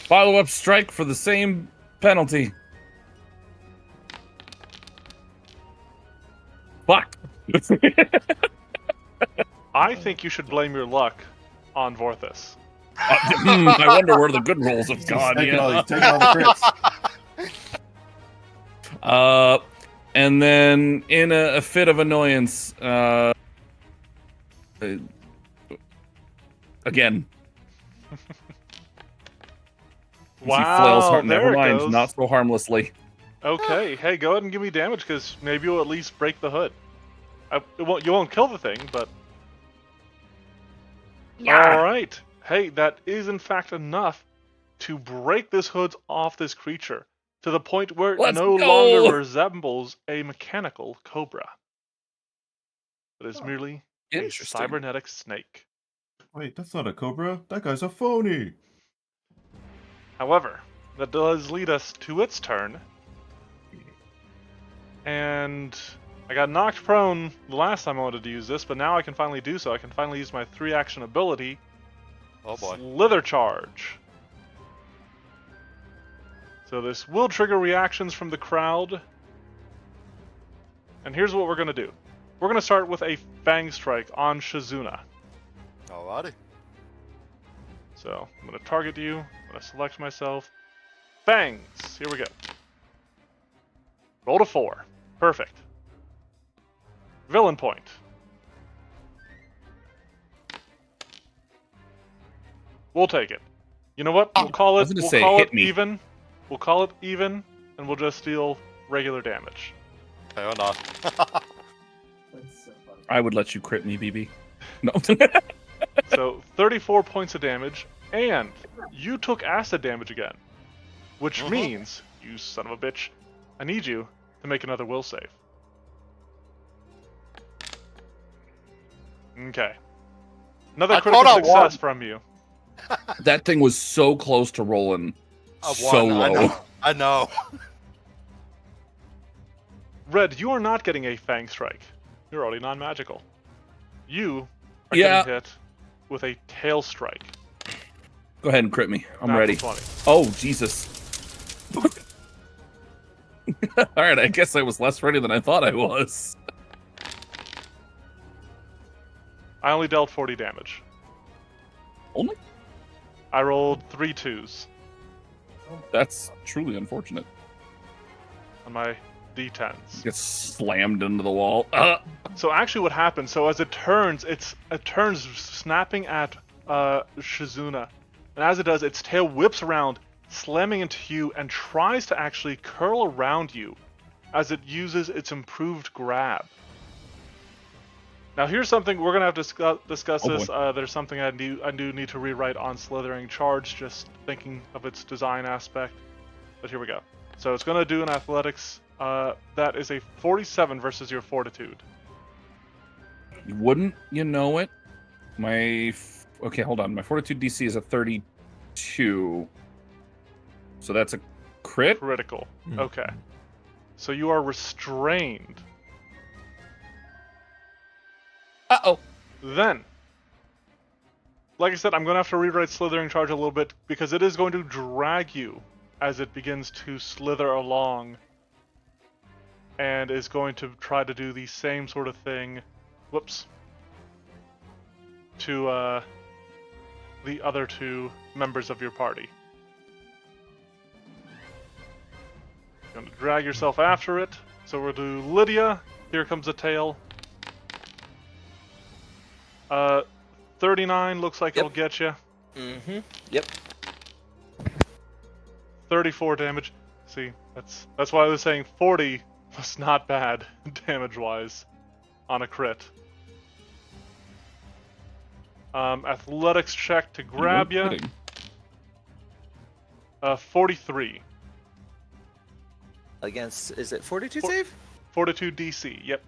Follow-up strike for the same penalty. Fuck. I think you should blame your luck on Vorthis. I wonder where the good rolls have gone. He's taking all Yeah. the crits. And then in a fit of annoyance, again. As he flails Wow, never there it mind, goes. not so harmlessly. Okay, hey, go ahead and give me damage, because maybe you'll at least break the hood. You won't kill the thing, but... Alright. Hey, that is in fact enough to break this hood off this creature, to the point where it Let's no go! longer resembles a mechanical cobra. It is merely a Interesting. cybernetic snake. Wait, that's not a cobra. That guy's a phony. However, that does lead us to its turn. And I got knocked prone the last time I wanted to use this, but now I can finally do so. I can finally use my 3-action ability, Oh boy. Slither Charge. So this will trigger reactions from the crowd. And here's what we're going to do. We're going to start with a Fang Strike on Shizuna. Alrighty. So I'm going to target you. I'm going to select myself. Fangs. Here we go. Roll to 4. Perfect. Villain point. We'll take it. You know what? We'll call I it. was gonna We'll say, call hit it me. even. We'll call it even, and we'll just deal regular damage. Fair enough. I would let you crit me, BB. No. So 34 points of damage, and you took acid damage again, which means, you son of a bitch, I need you to make another will save. Okay. Another I critical thought I success won. from you. That thing was so close to rolling I so won. low. I know. Red, you are not getting a Fang Strike. You're already non-magical. You are Yeah. getting hit with a Tail Strike. Go ahead and crit me. I'm Natural ready. 20. Oh, Jesus. All right, I guess I was less ready than I thought I was. I only dealt 40 damage. Only? I rolled 3 2s That's truly unfortunate. on my d10s. Gets slammed into the wall. So actually what happens, so as it turns snapping at Shizuna. And as it does, its tail whips around, slamming into you and tries to actually curl around you as it uses its improved grab. Now here's something we're gonna have to discuss Oh, this. boy. There's something I do need to rewrite on Slithering Charge, just thinking of its design aspect. But here we go. So it's gonna do an athletics. That is a 47 versus your fortitude. Wouldn't you know it? Okay, hold on. My fortitude DC is a 32. So that's a crit? Critical. Hmm. Okay. So you are restrained. Uh-oh. Then, like I said, I'm going to have to rewrite Slithering Charge a little bit because it is going to drag you as it begins to slither along and is going to try to do the same sort of thing, whoops, to the other two members of your party. You're going to drag yourself after it. So we'll do Lydia. Here comes a tail. 39 looks like Yep. it'll get you. Mm-hmm. Yep. 34 damage. See, that's why I was saying 40 was not bad damage-wise on a crit. Athletics check to grab you. 43. Against, is it Fortitude For- save? Fortitude DC. Yep.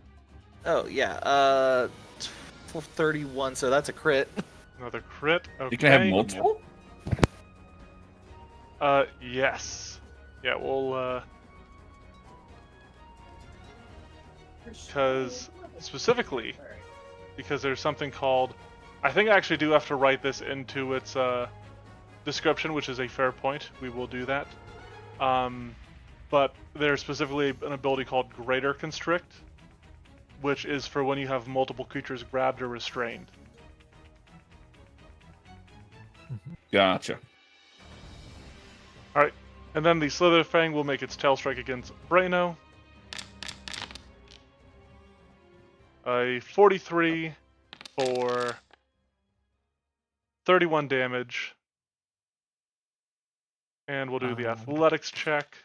Oh, yeah. 31, so that's a crit. Another crit. Okay. You can have multiple? Yes. Yeah, we'll, because specifically, because there's something called, I think I actually do have to write this into its description, which is a fair point. We will do that. But there's specifically an ability called Greater Constrict, which is for when you have multiple creatures grabbed or restrained. Gotcha. Alright, and then the Slitherfang will make its tail strike against Braino. A 43 for 31 damage. And we'll do the athletics check.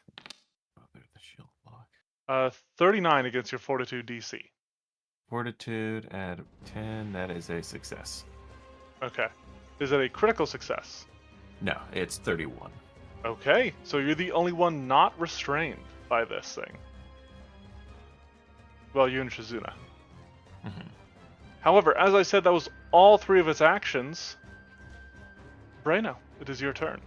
Oh, there's the shield block. 39 against your Fortitude DC. Fortitude at 10. That is a success. Okay. Is it a critical success? No, it's 31. Okay, so you're the only one not restrained by this thing. Well, you and Shizuna. Mhm. However, as I said, that was all three of its actions. Braino, it is your turn.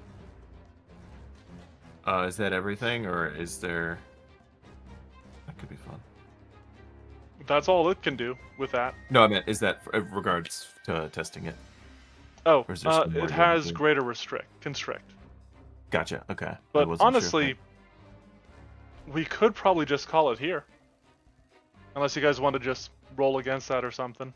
Is that everything, or is there? That could be fun. That's all it can do with that. No, I meant is that in regards to testing it? Oh, Or is there some more it you has can do? greater constrict. Gotcha. Okay. I But wasn't sure if honestly, we could probably just call it here. Unless you guys want to just roll against that or something.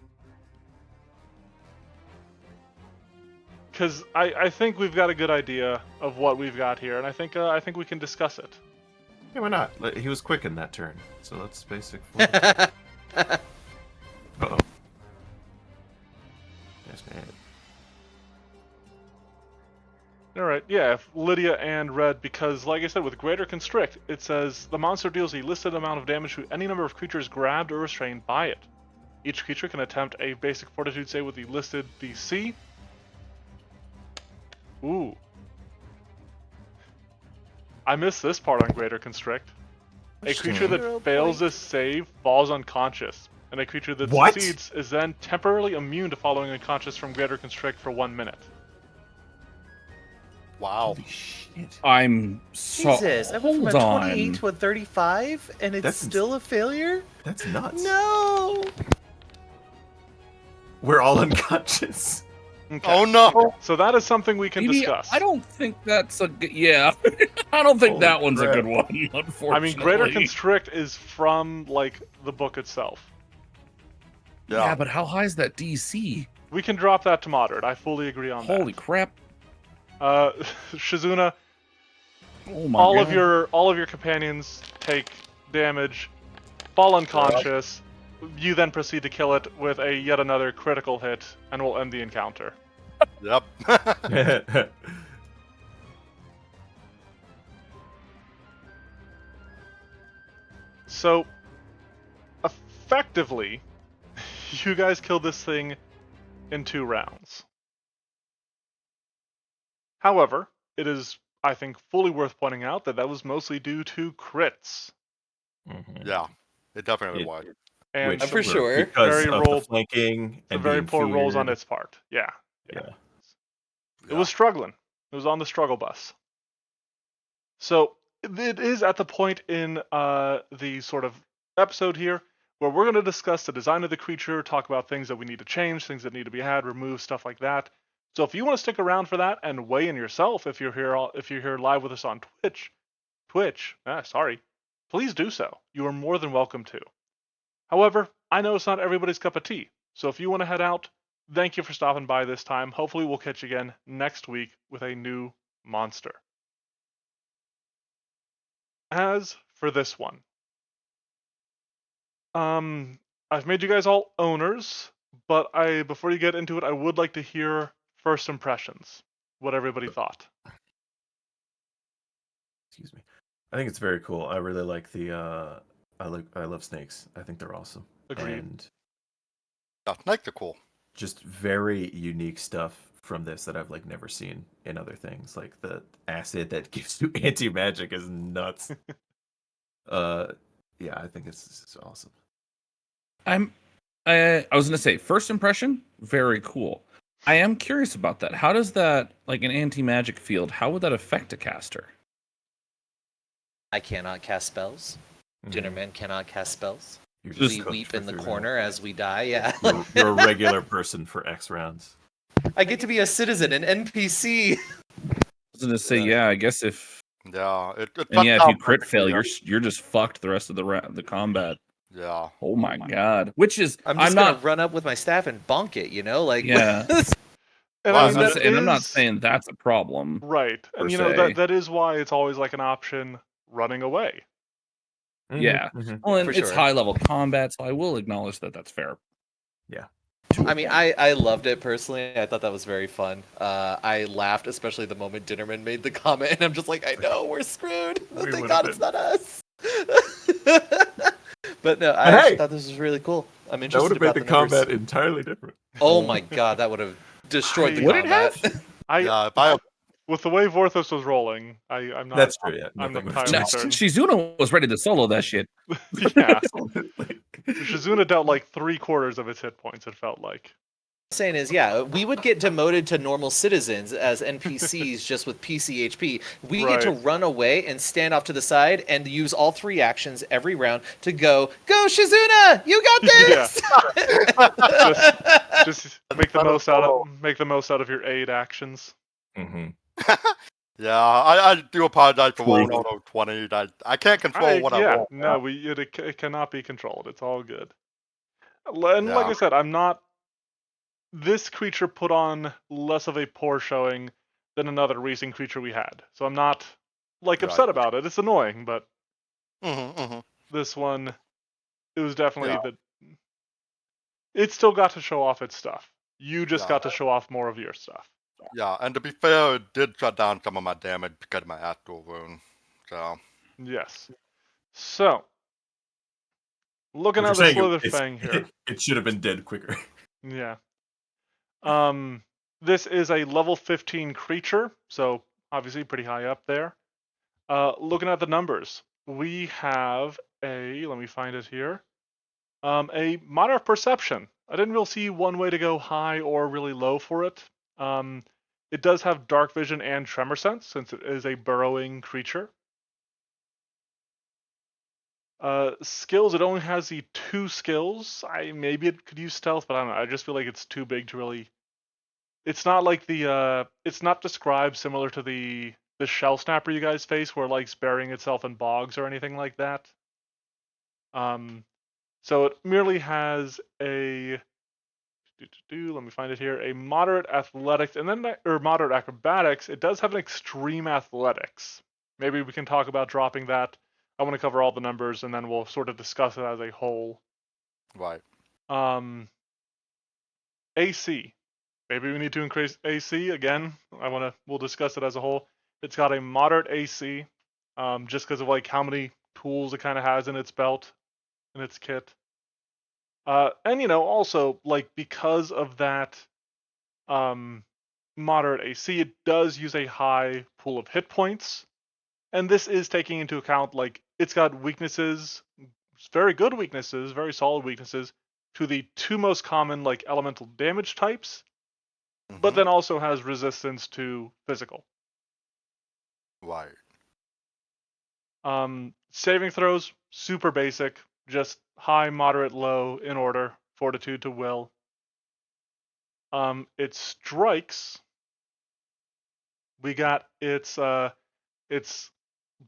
Because I think we've got a good idea of what we've got here, and I think we can discuss it. yeah, why not? He was quick in that turn, so let's basic. Uh-oh. Yes, man. Alright, yeah, if Lydia and Red, because like I said, with Greater Constrict, it says the monster deals a listed amount of damage to any number of creatures grabbed or restrained by it. Each creature can attempt a basic fortitude save with the listed DC. Ooh. I missed this part on Greater Constrict. A creature that fails this save falls unconscious, and a creature that What? succeeds is then temporarily immune to falling unconscious from Greater Constrict for 1 minute. Wow. Holy shit. I'm so. Jesus, I went from a Hold 28 on. to a 35, and it's That's still a failure? That's nuts. No! We're all unconscious. Okay. Oh no! So that is something we can Maybe- discuss. I don't think that's a good. Yeah, I don't think Holy that one's crap. a good one. Unfortunately, I mean, Greater Constrict is from, like, the book itself. Yeah, but how high is that DC? We can drop that to moderate. I fully agree on Holy crap! that. Shizuna, Oh my all god! of your companions take damage, fall unconscious. You then proceed to kill it with a yet another critical hit, and we'll end the encounter. Yep. So, effectively, you guys killed this thing in 2 rounds. However, it is, I think, fully worth pointing out that that was mostly due to crits. Mhm. Yeah, it definitely It- was. And Which For were sure. because very of roll, the flanking some and very being poor rolls on feared. its part. Yeah. Yeah. It was struggling. It was on the struggle bus. So it is at the point in the sort of episode here where we're going to discuss the design of the creature, talk about things that we need to change, things that need to be had, remove, stuff like that. So if you want to stick around for that and weigh in yourself, if you're here live with us on Twitch, sorry, please do so. You are more than welcome to. However, I know it's not everybody's cup of tea. So if you want to head out, thank you for stopping by this time. Hopefully we'll catch you again next week with a new monster. As for this one, I've made you guys all owners, but before you get into it, I would like to hear first impressions. What everybody thought. Excuse me. I think it's very cool. I really like the I love snakes. I think they're awesome. Agreed. And Yeah, snakes are cool. just very unique stuff from this that I've like never seen in other things. Like the acid that gives you anti-magic is nuts. uh yeah, I think it's awesome. I was gonna say first impression, very cool. I am curious about that. How does that, like an anti-magic field, how would that affect a caster? I cannot cast spells. Mhm. Dinnerman cannot cast spells. You're We cooked weep for in the 3 corner rounds. as we die. Yeah. You're a regular person for X rounds. I get to be a citizen, an NPC. I was gonna say, yeah, I guess if Yeah, it and cuts yeah, if down you crit basically, fail, you're just fucked the rest of the combat. yeah. Oh my god. Which is I'm I'm just gonna not run up with my staff and bonk it, you know? Like, yeah. And Well, I I was mean gonna that say, and I'm not is saying that's a problem right. per And se. that is why it's always like an option running away. Yeah. Mhm. Well, and For it's sure. high level combat, so I will acknowledge that that's fair. Yeah. To a I mean, point. I loved it personally. I thought that was very fun. I laughed, especially the moment Dinnerman made the comment, and I'm just like, I know, we're screwed. We Thank would've God been. it's not us. But no, I But actually hey, thought this was really cool. I'm that would interested have made about the the numbers. combat entirely different. Oh my God, that would have destroyed the Would it combat. have? Yeah, if I With the way Vorthos was rolling, I'm not. That's true. Yeah, I'm not nothing would entirely No, certain. Shizuna was ready to solo that shit. Yeah, Absolutely. Shizuna dealt like 3/4 of its hit points. It felt like. Saying is, yeah, we would get demoted to normal citizens as NPCs just with PCHP. We get to Right. run away and stand off to the side and use all 3 actions every round to go Shizuna, you got this. Just make the most out of your aid actions. Hmm. yeah, I do apologize for Truth. rolling auto 20. I can't control what I roll. No, it cannot be controlled. It's all good. And like Yeah. I said, I'm not. This creature put on less of a poor showing than another recent creature we had, so I'm not like Right. upset about it. It's annoying, but Mm-hmm. this one, it was definitely Yeah. the. It still got to show off its stuff. You just Yeah. got to show off more of your stuff. Yeah, and to be fair, it did shut down some of my damage because of my astral wound. So, Yes. So, looking What you're at the saying Slitherfang here. it should have been dead quicker. Yeah. This is a level 15 creature, so obviously pretty high up there. Looking at the numbers, we have let me find it here. A moderate perception. I didn't really see one way to go high or really low for it. It does have dark vision and tremor sense since it is a burrowing creature. Skills, it only has the 2 skills. Maybe it could use stealth, but I don't know. I just feel like it's too big to really. It's not like it's not described similar to the shell snapper you guys face, where it likes burying itself in bogs or anything like that. So it merely has a. Let me find it here. A moderate athletics, and then or moderate acrobatics. It does have an extreme athletics. Maybe we can talk about dropping that. I want to cover all the numbers, and then we'll sort of discuss it as a whole. right. AC. Maybe we need to increase AC again. We'll discuss it as a whole. It's got a moderate AC, just because of like how many tools it kind of has in its belt, in its kit. And also like because of that um, moderate AC, it does use a high pool of hit points, and this is taking into account like it's got weaknesses, very good weaknesses, very solid weaknesses to the two most common like elemental damage types, but Mm-hmm. then also has resistance to physical. Right. Saving throws, super basic, just high, moderate, low in order, fortitude to will. Its strikes, we got its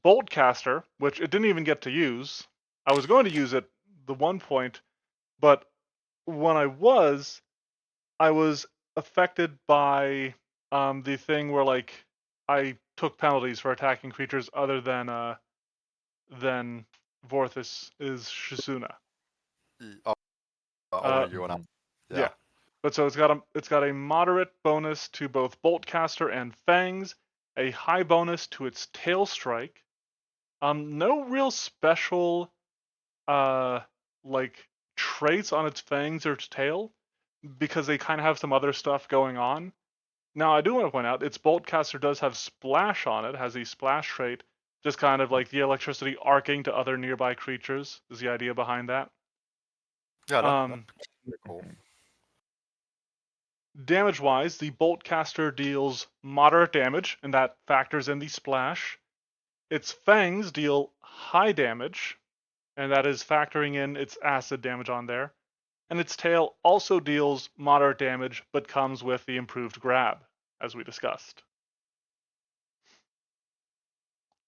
Boltcaster, which it didn't even get to use. I was going to use it the one point, but when I was affected by the thing where like I took penalties for attacking creatures other than Vorthus is Shizuna. Only Uh, you and I. Mhm. Yeah. yeah, but so it's got a moderate bonus to both Boltcaster and Fangs, a high bonus to its Tail Strike. No real special uh like traits on its fangs or its tail because they kind of have some other stuff going on. Now I do want to point out its Boltcaster does have Splash on it, has a splash trait, just kind of like the electricity arcing to other nearby creatures is the idea behind that. Yeah, that's Um, pretty cool. Damage wise, the Boltcaster deals moderate damage, and that factors in the splash. Its fangs deal high damage, and that is factoring in its acid damage on there. And its tail also deals moderate damage, but comes with the improved grab, as we discussed.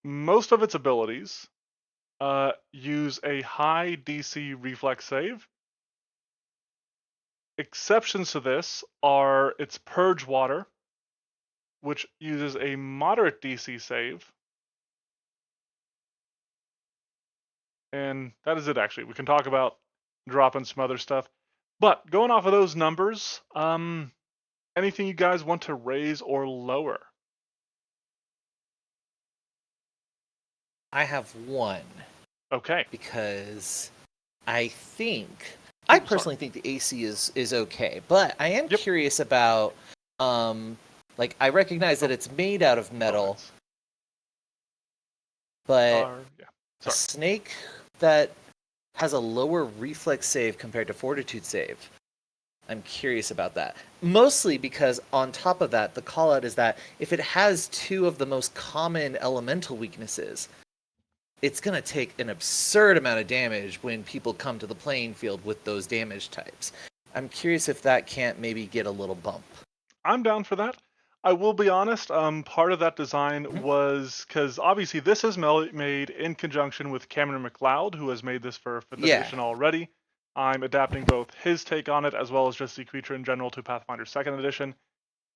Most of its abilities use a high DC reflex save. Exceptions to this are its Purge Water, which uses a moderate DC save. And that is it, actually. We can talk about dropping some other stuff. But going off of those numbers, anything you guys want to raise or lower? I have one Okay. because I Oops, sorry. personally think the AC is okay, but I am Yep. curious about like I recognize that it's made out of metal, Bullets but are yeah. a Sorry. snake that has a lower reflex save compared to fortitude save. I'm curious about that. Mostly because on top of that, the call out is that if it has two of the most common elemental weaknesses, it's going to take an absurd amount of damage when people come to the playing field with those damage types. I'm curious if that can't maybe get a little bump. I'm down for that. I will be honest. Part of that design Mhm. was because obviously this is made in conjunction with Cameron McLeod, who has made this for 5th Yeah, edition already. I'm adapting both his take on it as well as just the creature in general to Pathfinder 2nd edition.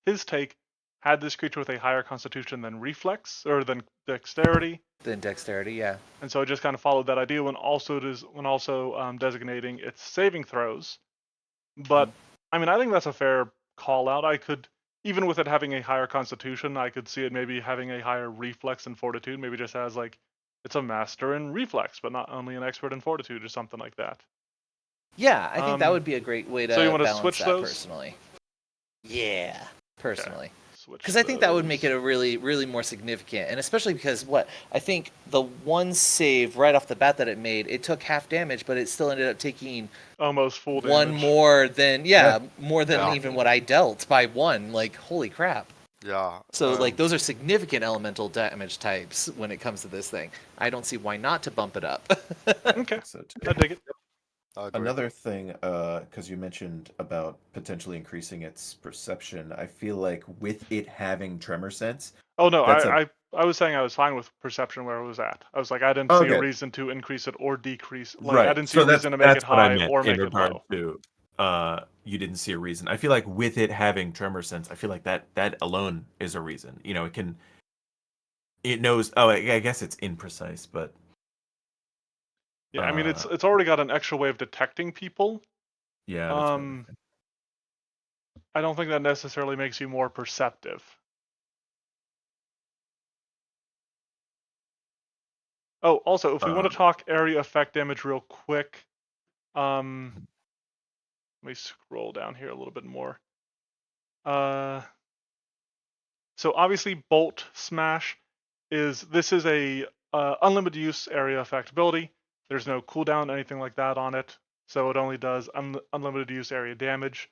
His take had this creature with a higher constitution than reflex or than dexterity, then dexterity, yeah. and so I just kind of followed that idea when also designating its saving throws. Mhm. But I mean, I think that's a fair call out. I could, even with it having a higher constitution, I could see it maybe having a higher reflex and fortitude. Maybe just as like it's a master in reflex, but not only an expert in fortitude or something like that. Yeah, I think that Um, would be a great way so you to want to balance switch that those? personally. Yeah, Okay, personally. switch Because I think that would make it those. a really more significant, and especially because what I think the one save right off the bat that it made, it took half damage, but it still ended up taking Almost full one damage. more than Yeah. more than Yeah. even what I dealt by one. Like holy crap! Yeah. So like those are significant elemental damage types when it comes to this thing. I don't see why not to bump it up. I Okay, think so too. I dig it. I agree. Another thing, because you mentioned about potentially increasing its perception, I feel like with it having tremor sense, Oh no, that's a I was saying I was fine with perception where it was at. I was like I didn't see a okay, reason to increase it or decrease. Like I right. didn't see a So reason to make it that's what I high meant or in make it regard low. to you didn't see a reason. I feel like with it having tremor sense, I feel like that alone is a reason. You know, it knows. Oh, I guess it's imprecise, but Yeah, I mean uh, it's already got an extra way of detecting people. yeah, that's what I was Um, I don't think that necessarily makes you more perceptive. Oh, also, if we want to talk area effect damage real quick, let me scroll down here a little bit more. So obviously, Bolt Smash is a unlimited use area effect ability. There's no cooldown, anything like that on it, so it only does unlimited use area damage.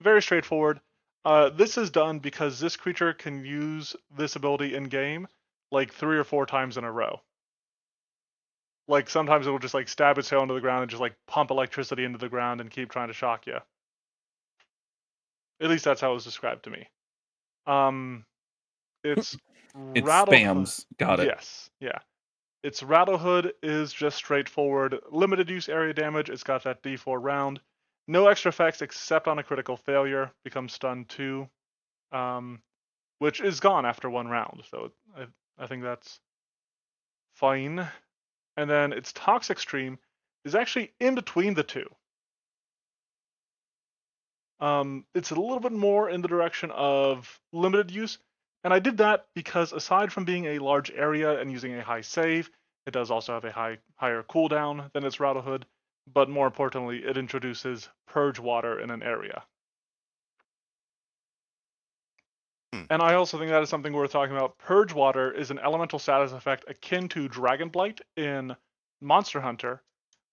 Very straightforward. This is done because this creature can use this ability in game like 3 or 4 times in a row. Like sometimes it'll just like stab its tail into the ground and just like pump electricity into the ground and keep trying to shock you. At least that's how it was described to me. It's It Rattle. spams. Got it. Yes, yeah. Its Rattlehood is just straightforward limited use area damage. It's got that D4 round. No extra effects except on a critical failure. Becomes stunned 2, which is gone after 1 round. So I think that's fine. And then its Toxic Stream is actually in between the two. It's a little bit more in the direction of limited use, and I did that because aside from being a large area and using a high save, it does also have a higher cooldown than its Rattlehood, but more importantly, it introduces Purge Water in an area. And I also think that is something worth talking about. Purge Water is an elemental status effect akin to Dragon Blight in Monster Hunter,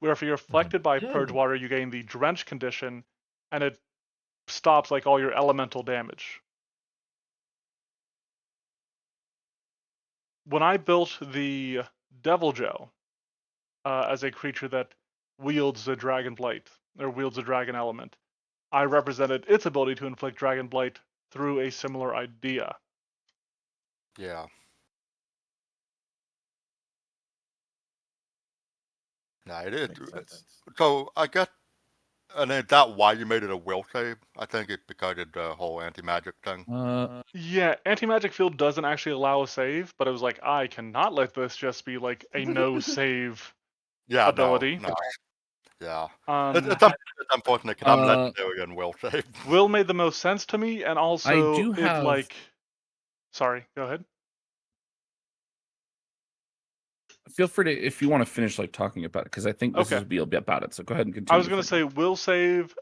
where if you're afflicted by Purge Water, you gain the Drench condition, and it stops like all your elemental damage. When I built the Devil Joe as a creature that wields the Dragon Blight, or wields a dragon element, I represented its ability to inflict Dragon Blight through a similar idea. Yeah. Yeah, it is. Makes sense. So I guess, and is that why you made it a will save? I think it's because of the whole anti-magic thing. Yeah, Anti-Magic Field doesn't actually allow a save, but it was like, I cannot let this just be like a no save Yeah, ability. no. Yeah. Um, It's unfortunate because I'm legendary and will save. Will made the most sense to me, and also I do have. it like. Sorry, go ahead. Feel free to, if you want to finish like talking about it, because I think this Okay. will be a bit about it. So go ahead and continue. I was gonna say will save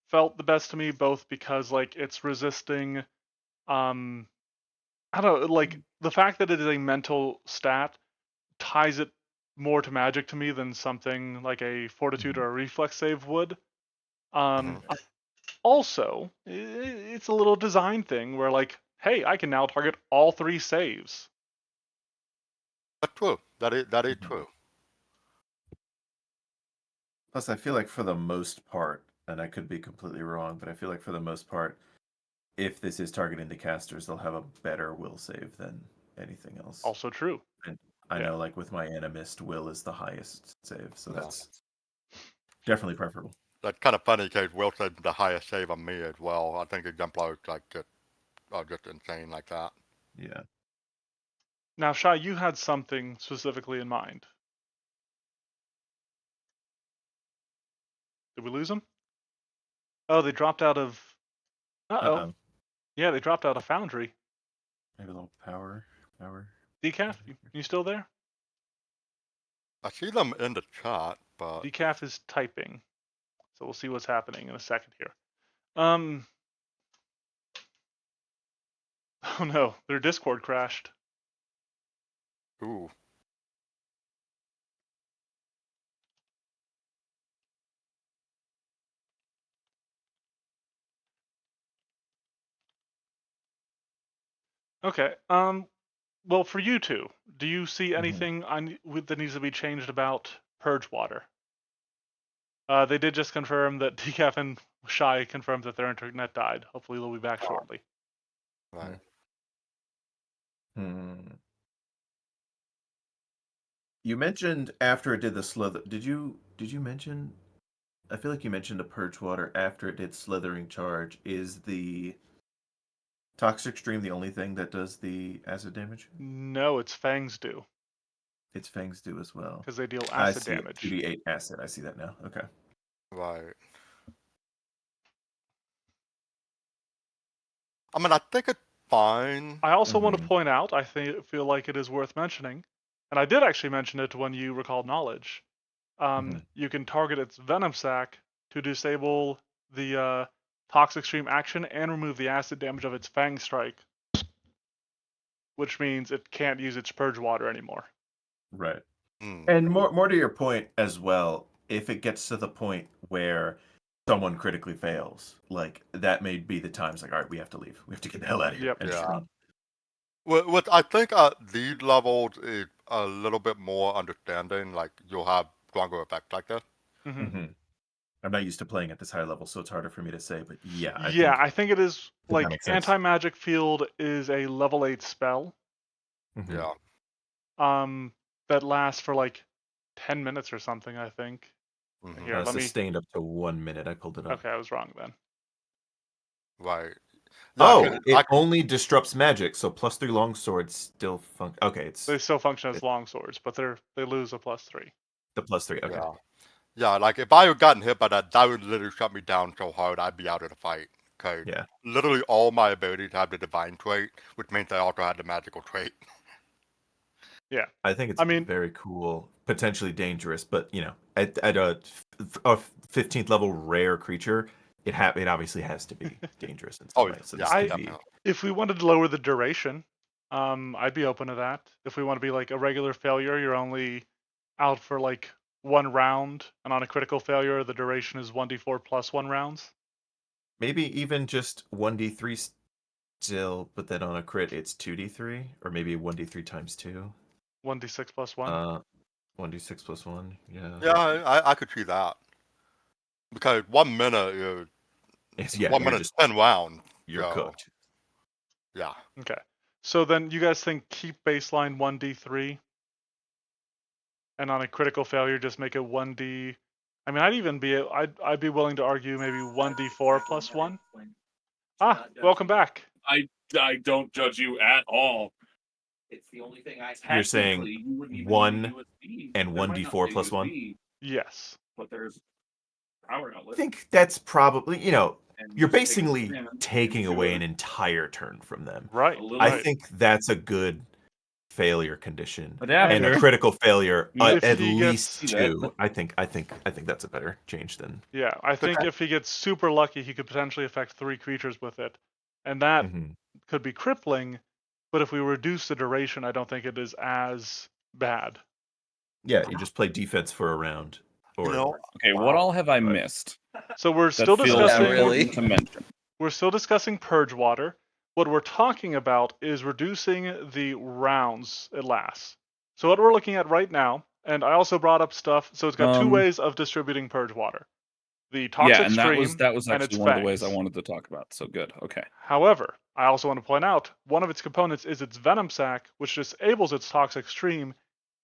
felt the best to me, both because like it's resisting. I don't know, like the fact that it is a mental stat ties it more to magic to me than something like a fortitude or a reflex save would. Also, it's a little design thing where like, hey, I can now target all 3 saves. That's true. That is true. Plus, I feel like for the most part, and I could be completely wrong, but I feel like for the most part, if this is targeting the casters, they'll have a better will save than anything else. Also true. And I Yeah. know, like with my Animist, will is the highest save, so that's definitely preferable. That's kind of funny because will saves the highest save on me as well. I think Exemplar is like just insane like that. Yeah. Now, Shai, you had something specifically in mind. Did we lose them? Oh, they dropped out of. Uh-oh. Yeah, they dropped out of Foundry. Maybe a little power. Decaf, you still there? I see them in the chat, but Decaf is typing, so we'll see what's happening in a second here. Oh no, their Discord crashed. ooh. Okay. Well, for you two, do you see anything that needs to be changed about Purge Water? They did just confirm that Decaf and Shai confirmed that their internet died. Hopefully, they'll be back shortly. Right. You mentioned after it did the slither. Did you mention? I feel like you mentioned a purge water after it did slithering charge. Is the toxic stream the only thing that does the acid damage? No, its fangs do. Its fangs do as well. Because they deal I acid see damage. 2d8 acid. I see that now. Okay. Right. I mean, I think it's fine. I also want to point out, feel like it is worth mentioning, and I did actually mention it when you recalled knowledge. Mhm. You can target its venom sac to disable the toxic stream action and remove the acid damage of its fang strike, which means it can't use its purge water anymore. Right. Hmm. And more to your point as well, if it gets to the point where someone critically fails, like that may be the time it's like, all right, we have to leave. We have to get the hell out of here Yep. and just Yeah. run. What I think at these levels is a little bit more understanding. Like you'll have stronger effects like this. Hmm. Hmm. I'm not used to playing at this high level, so it's harder for me to say. But yeah, Yeah, I think it is that like makes sense. anti-magic field is a level 8 spell Mhm. Yeah. that lasts for like 10 minutes or something, I think. Hmm. Here, let me Sustained up to 1 minute. I pulled it up. Okay, I was wrong then. Right. Yeah. Oh, 'Cause it only disrupts magic, so +3 longswords still func. Okay, They it's still function as long swords, but they lose a +3. the +3. Okay. Yeah. Yeah. Like if I had gotten hit by that, that would literally shut me down so hard I'd be out of the fight. Cause Yeah. literally all my abilities have the divine trait, which means I also had the magical trait. Yeah. I think it's I mean, very cool, potentially dangerous, but at a 15th level rare creature, it obviously has to be dangerous in some Oh way. So yeah, this could be definitely. if we wanted to lower the duration, I'd be open to that. If we want to be like a regular failure, you're only out for like 1 round, and on a critical failure, the duration is 1d4 plus 1 rounds. maybe even just 1d3 still, but then on a crit it's 2d3, or maybe 1d3 times 2. 1d6 plus 1. 1d6 plus 1. Yeah. Yeah, I could see that because 1 minute is Yeah, one minute is 10 rounds. you're So cooked. yeah. Okay. So then you guys think keep baseline 1d3, and on a critical failure, just make it 1d. I mean, I'd be willing to argue maybe 1d4 plus 1. Ah, welcome back. I don't judge you at all. It's the only thing I You're saying Technically, you wouldn't even 1 need a USB. and There might not 1d4 be a plus 1. USB, Yes. but there's power I outlet. think that's probably, And you're just take it basically from there taking into away a- an entire turn from them. Right. a little I Right. think that's a good failure condition. And a adapter. critical failure, Yep. If at he least gets, 2. I think that's a better change than. yeah, I think if he gets super lucky, he could potentially affect 3 creatures with it, and that Mhm. could be crippling. But if we reduce the duration, I don't think it is as bad. Yeah, you just play defense for a round. You know, Okay, what all have I Right. missed? So we're That still feels discussing really. important to mention. we're still discussing purge water. What we're talking about is reducing the rounds it lasts. So what we're looking at right now, and I also brought up stuff. So it's got 2 Um, ways of distributing purge water: the yeah, toxic and stream that was and its actually one of the ways I fangs. wanted to talk about. So good. Okay. However, I also want to point out one of its components is its venom sac, which disables its toxic stream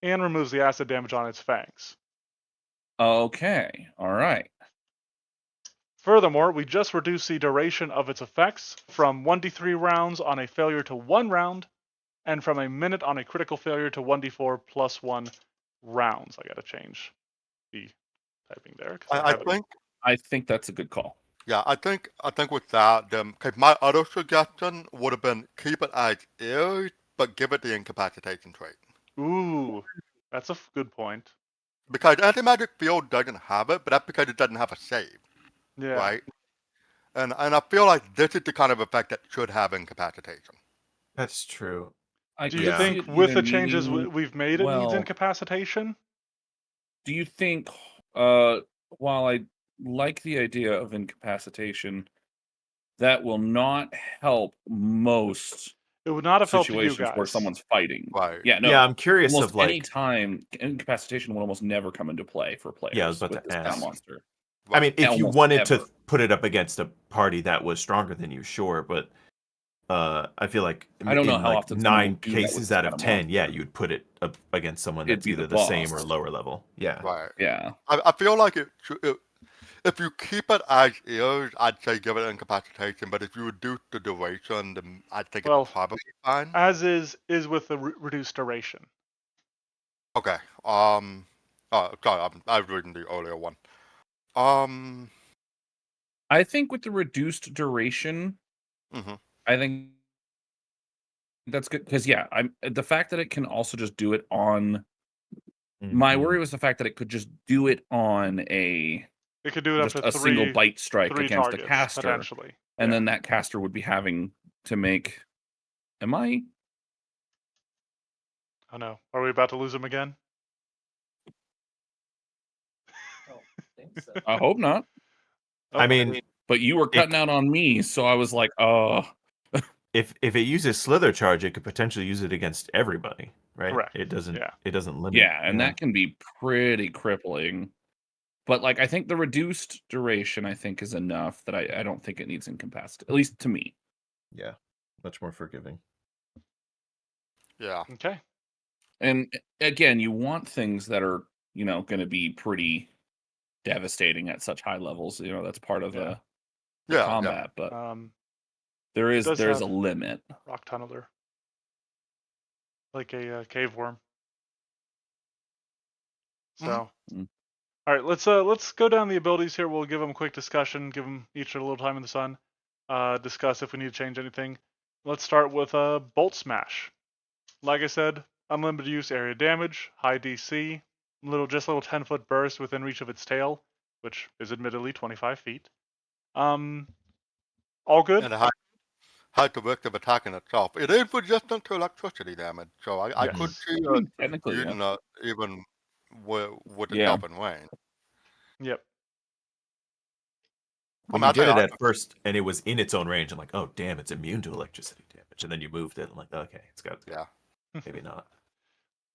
and removes the acid damage on its fangs. Okay. All right. Furthermore, we just reduced the duration of its effects from 1d3 rounds on a failure to 1 round, and from a minute on a critical failure to 1d4 plus 1 rounds. I gotta change the typing there because I I have it. think I think that's a good call. yeah, I think with that, cause my other suggestion would have been keep it as is, but give it the incapacitation trait. Ooh, that's a good point. Because anti-magic field doesn't have it, but that's because it doesn't have a save, Yeah. right? And I feel like this is the kind of effect that should have incapacitation. That's true. I Do you could see think it with either the changes needing. we've made it needs Well, incapacitation? do you think, while I like the idea of incapacitation, that will not help most It would not have helped you situations where guys. someone's fighting? Right. Yeah, no. Yeah, I'm curious Almost of any like. time incapacitation will almost never come into play for players Yeah, I was about with to this kind of ask. monster. I mean, if you Almost wanted ever. to put it up against a party that was stronger than you, sure, but I feel like I don't know in how like often someone 9 will do that with cases this out kind of of 10, yeah, monster. you'd put it up against someone It'd that's be the either the same or boss. lower level. Yeah. Right. Yeah. I feel like if you keep it as is, I'd say give it incapacitation. But if you reduce the duration, then I think it's Well, probably fine. as is with the reduced duration. Okay. Oh, sorry. I was reading the earlier one. Um. I think with the reduced duration, Mhm. I think That's good because I'm the fact that it can also just do it on. My Mhm. worry was the fact that it could just do it on a It could do it up just to a single three bite strike three against a targets caster, potentially. and Yeah. then that caster would be having to make. Am I? Oh no, are we about to lose him again? I hope not. Oh, I mean, But you were it, cutting out on me, so I was like, oh. if it uses Slither Charge, it could potentially use it against everybody, right? correct. It doesn't. Yeah. It doesn't limit. Yeah, and that can be pretty crippling. But like, I think the reduced duration, I think, is enough that I don't think it needs incapacitate, at least to me. Yeah, much more forgiving. Yeah. Okay. And again, you want things that are, going to be pretty devastating at such high levels. That's part of Yeah. the Yeah. combat, but It there's does a have limit. rock tunneler, like a cave worm. So, Mm. all right, let's go down the abilities here. We'll give them a quick discussion, give them each a little time in the sun, discuss if we need to change anything. Let's start with Bolt Smash. Like I said, unlimited use, area damage, high DC, little 10-foot burst within reach of its tail, which is admittedly 25 feet. All good. And a high directive attack in itself. It is resistant to electricity damage, so I Yes. could see I mean, technically, using yeah. even with its Yeah. helping range. Yep. When you did it at first, and it was in its own range, I'm like, oh damn, it's immune to electricity damage. And then you moved it, I'm like, okay, it's got Yeah. maybe not.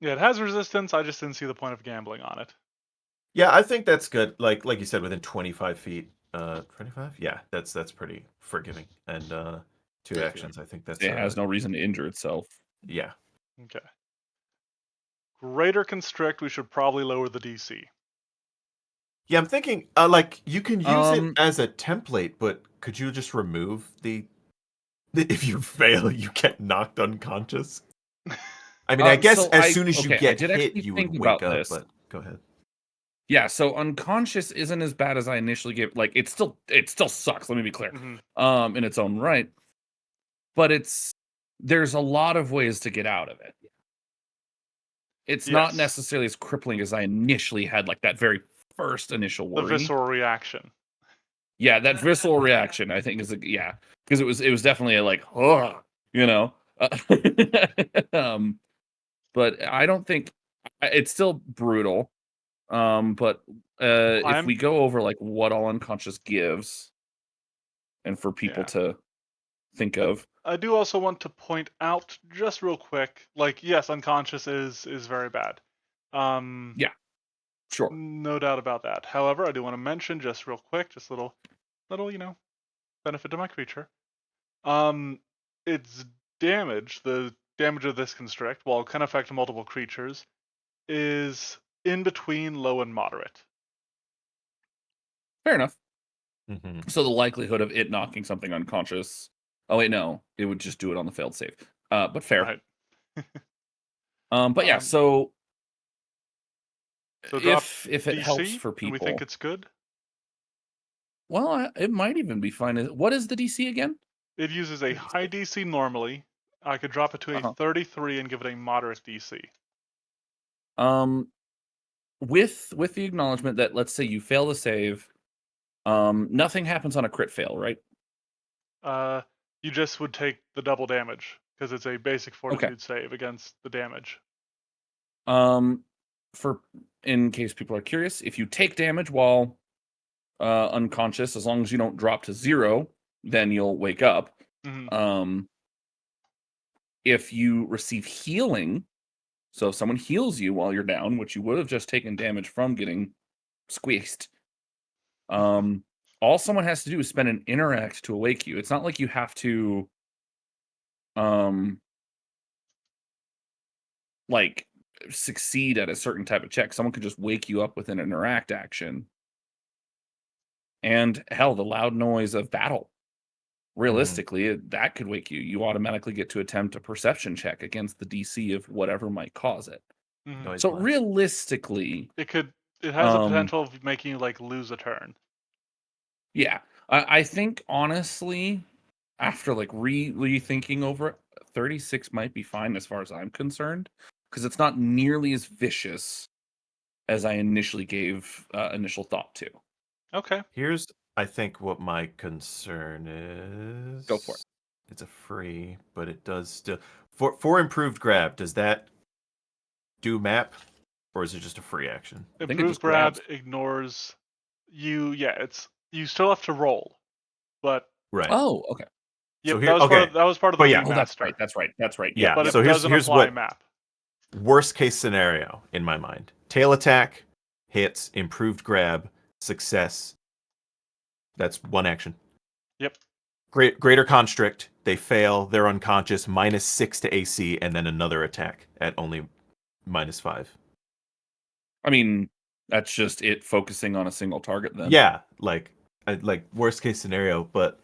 Yeah, it has resistance. I just didn't see the point of gambling on it. Yeah, I think that's good. Like you said, within 25 feet. 25? Yeah, that's pretty forgiving. And two Yeah. actions, I think that's It has no reason to injure itself. yeah. Okay. Greater Constrict, we should probably lower the DC. Yeah, I'm thinking like you can use it Um, as a template, but could you just remove the if you fail, you get knocked unconscious? I mean, I guess so as soon as you I get did hit, actually you think would about wake up, this. but go ahead. Yeah, so unconscious isn't as bad as I initially gave. Like, it still sucks. Let me be clear. Mhm. In its own right, but there's a lot of ways to get out of it. It's not Yes. necessarily as crippling as I initially had. Like that very first initial The worry. visceral reaction. Yeah, that visceral reaction, I think, is because it was definitely a like, oh, you know. But I don't think it's still brutal. But if we go over like what all unconscious gives, and for people to think of, I do also want to point out just real quick, like yes, unconscious is very bad. Yeah, sure. No doubt about that. However, I do want to mention just real quick, just little benefit to my creature. Its damage, the damage of this constrict, while it can affect multiple creatures, is in between low and moderate. Fair enough. Mm-hmm. So the likelihood of it knocking something unconscious. Oh wait, no, it would just do it on the failed save. But fair. Right. But yeah, so drop if it DC, helps for and people, we think it's good. well, it might even be fine. What is the DC again? It uses a high DC normally. I could drop it to a 33 and give it a moderate DC. With the acknowledgement that let's say you fail the save, nothing happens on a crit fail, right? You just would take the double damage because it's a basic fortitude save against the damage. For in case people are curious, if you take damage while unconscious, as long as you don't drop to 0, then you'll wake up. Mm-hmm. If you receive healing, so if someone heals you while you're down, which you would have just taken damage from getting squeezed, all someone has to do is spend an interact to awake you. It's not like you have to like succeed at a certain type of check. Someone could just wake you up with an interact action. And hell, the loud noise of battle. Realistically, that could wake you. You automatically get to attempt a perception check against the DC of whatever might cause it. Mm-hmm. So realistically, it has the potential of making you like lose a turn. Yeah, I think honestly, after like rethinking over it, 36 might be fine as far as I'm concerned, because it's not nearly as vicious as I initially gave initial thought to. Okay. Here's, I think, what my concern is. Go for it. It's a free, but it does still for improved grab. Does that do map, or is it just a free action? I think it Improved just grab grabs. ignores you. Yeah, you still have to roll, but Right. Oh, okay. yep, So here, okay. that was part of the But yeah. Oh, that's remaster. right. That's right. That's right. Yeah. But Yep. So it here's doesn't here's apply what map. worst case scenario in my mind: tail attack, hits, improved grab, success. That's one action. Yep. Greater constrict. They fail. They're unconscious. -6 to AC, and then another attack at only -5. I mean, that's just it focusing on a single target then. Yeah, like worst case scenario, but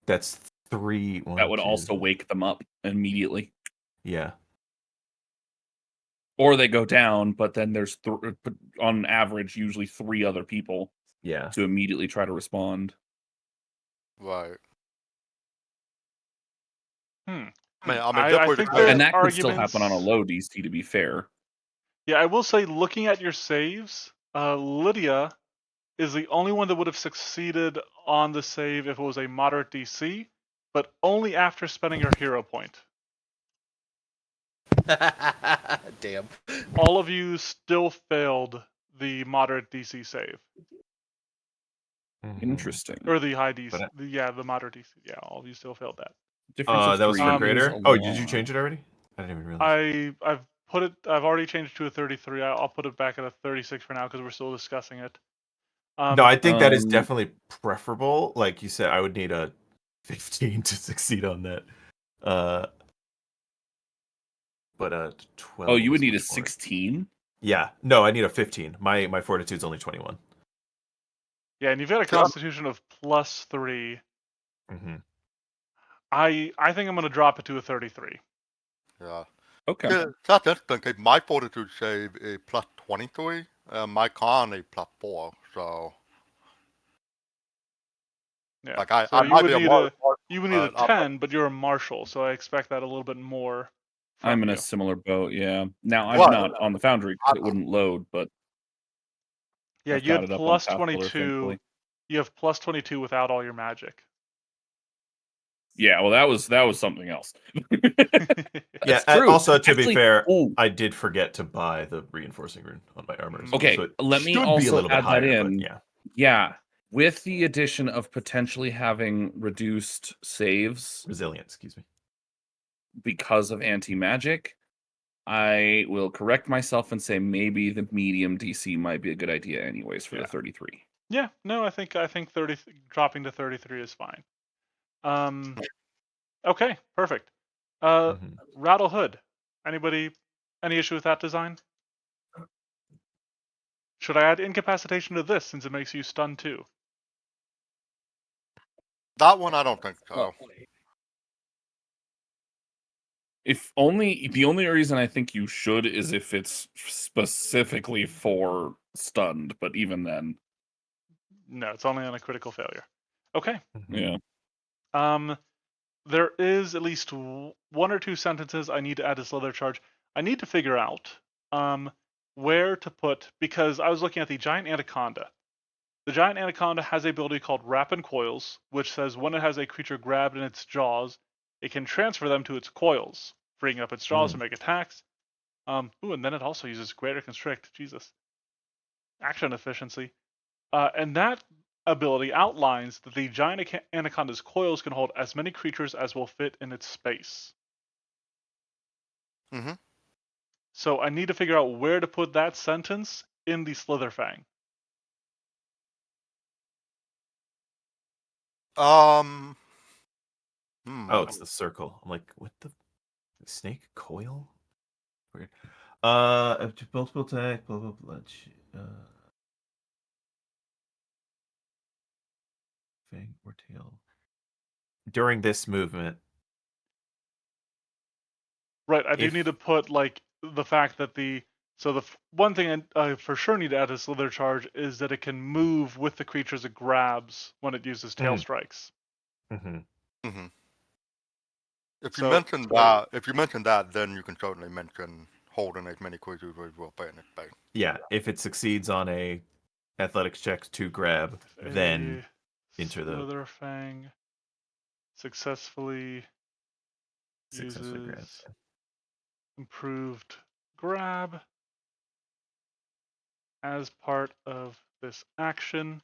that's three. That would also wake them up immediately. Yeah. Or they go down, but then there's on average usually 3 other people Yeah. to immediately try to respond. Right. Hmm. I think there's And there's that could still happen on a arguments. low DC, to be fair. Yeah, I will say, looking at your saves, Lydia is the only one that would have succeeded on the save if it was a moderate DC, but only after spending her hero point. Damn. All of you still failed the moderate DC save. Interesting. Or the high DC. But The moderate DC. Yeah, all of you still failed that. Difference of that was 3 for Um, is greater. a Oh, did you lot. change it already? I didn't even realize. I've already changed it to a 33. I'll put it back at a 36 for now because we're still discussing it. No, I think that is Um, definitely preferable. Like you said, I would need a 15 to succeed on that. But 12. Oh, you would is need a much more. 16? Yeah. No, I need a 15. My fortitude's only 21. Yeah, and you've got a constitution of +3. Mm-hmm. I think I'm gonna drop it to a 33. Yeah. Okay. Yeah, that's interesting. My fortitude save is +23, my con is +4. So, Yeah. like, I So you might would be a need marshal, a but 10, but you're a marshal, so I expect that a little bit more I'm from in you. a similar boat, yeah. Now, I'm Well, not on the Foundry because it wouldn't load, but Yeah, I've you got had it up on plus Pathbuilder, 22. thankfully. You have plus 22 without all your magic. Yeah, well, that was something else. Yeah. That's true. Also, to be Actually, fair, oh, I did forget to buy the reinforcing rune on my armor as well. okay, So it let me should be a also little bit add that higher, but in. yeah. Yeah, with the addition of potentially having reduced saves Resilience, excuse me. because of anti-magic, I will correct myself and say maybe the medium DC might be a good idea anyways for the 33. Yeah, no, I think 30 dropping to 33 is fine. Okay, perfect. Mhm. Rattle Hood. Any issue with that design? Should I add incapacitation to this since it makes you stunned too? that one I don't think Well, so. if only the only reason I think you should is if it's specifically for stunned, but even then, No, it's only on a critical failure. Okay. yeah. There is at least 1 or 2 sentences I need to add to Slither Charge. I need to figure out where to put, because I was looking at the Giant Anaconda. The Giant Anaconda has a ability called Rapid Coils, which says when it has a creature grabbed in its jaws, it can transfer them to its coils, freeing up its jaws to make attacks. And then it also uses Greater Constrict. Jesus. Action efficiency. And that ability outlines that the Giant Anaconda's coils can hold as many creatures as will fit in its space. Mm-hmm. So I need to figure out where to put that sentence in the Slitherfang. Hmm. Oh, it's the circle. I'm like, what the snake coil? Weird. Multiple attack, blah blah blah. Fang or tail. During this movement. Right, I do need to put like the fact that one thing I for sure need to add to Slither Charge is that it can move with the creatures it grabs when it uses tail strikes. Mm-hmm. Mm-hmm. If you So- mention that, then you can certainly mention holding as many creatures as well in its base. Yeah, if it succeeds on a athletics check to grab, then enter the Slitherfang successfully successful grabs. uses improved grab as part of this action.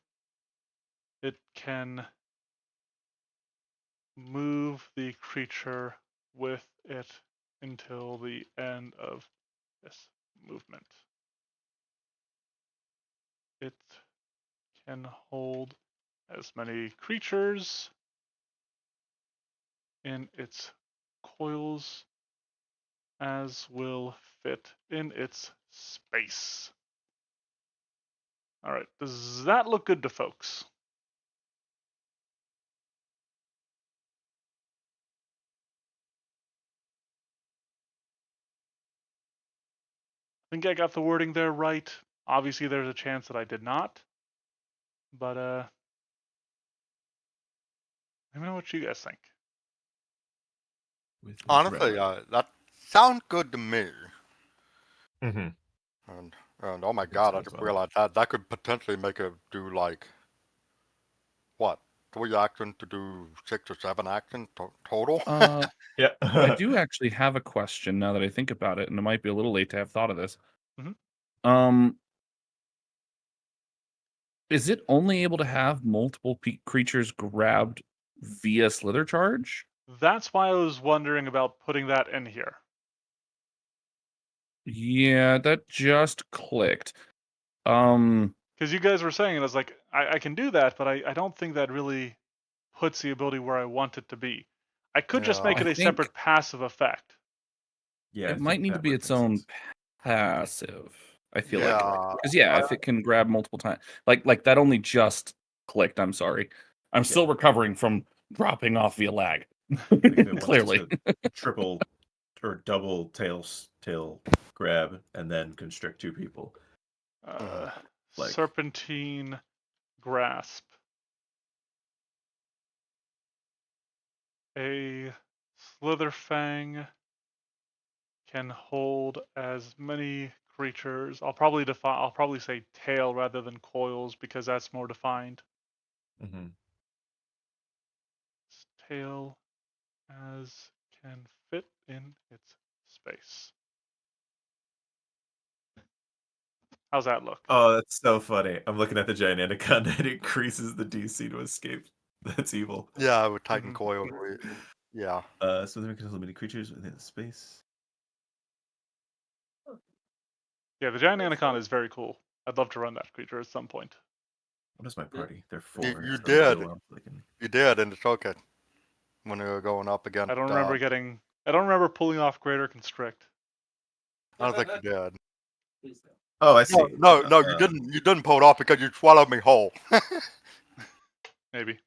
It can move the creature with it until the end of this movement. It can hold as many creatures in its coils as will fit in its space. All right, does that look good to folks? I think I got the wording there right. Obviously, there's a chance that I did not. But let me know what you guys think. With Honestly, that sounds good to me. Mm-hmm. And oh my Think god, so I as just well. realized that could potentially make it do like what 3 actions to do 6 or 7 actions total. Yeah. I do actually have a question now that I think about it, and it might be a little late to have thought of this. Mhm. Um, is it only able to have multiple creatures grabbed via Slither Charge? That's why I was wondering about putting that in here. Yeah, that just clicked. Because you guys were saying it, I was like, I can do that, but I don't think that really puts the ability where I want it to be. I could just Yeah. make I it a think separate passive effect. Yeah, I it might think need to that be would its make own sense. passive. I feel Yeah. like, because yeah, if it can grab multiple times, like that only just clicked. I'm sorry, I'm still recovering from dropping off via lag. Like if it wants Clearly, to triple or double tail grab and then constrict 2 people. Like Serpentine Grasp. A Slitherfang can hold as many creatures. I'll probably say tail rather than coils because that's more defined. mm-hmm. Tail as can fit in its space. How's that look? Oh, that's so funny. I'm looking at the giant anaconda. It increases the DC to escape. That's evil. Yeah, with Titan Mhm. Coil. Yeah. So there can hold many creatures within the space. Yeah, the giant anaconda is very cool. I'd love to run that creature at some point. What is my party? They're 4. You so I'm gonna did. go up, like, and- You did in the showcase when we were going up against. I don't remember pulling off Greater Constrict. I don't think you did. Oh, I see. No, you didn't. You didn't pull it off because you swallowed me whole. Maybe.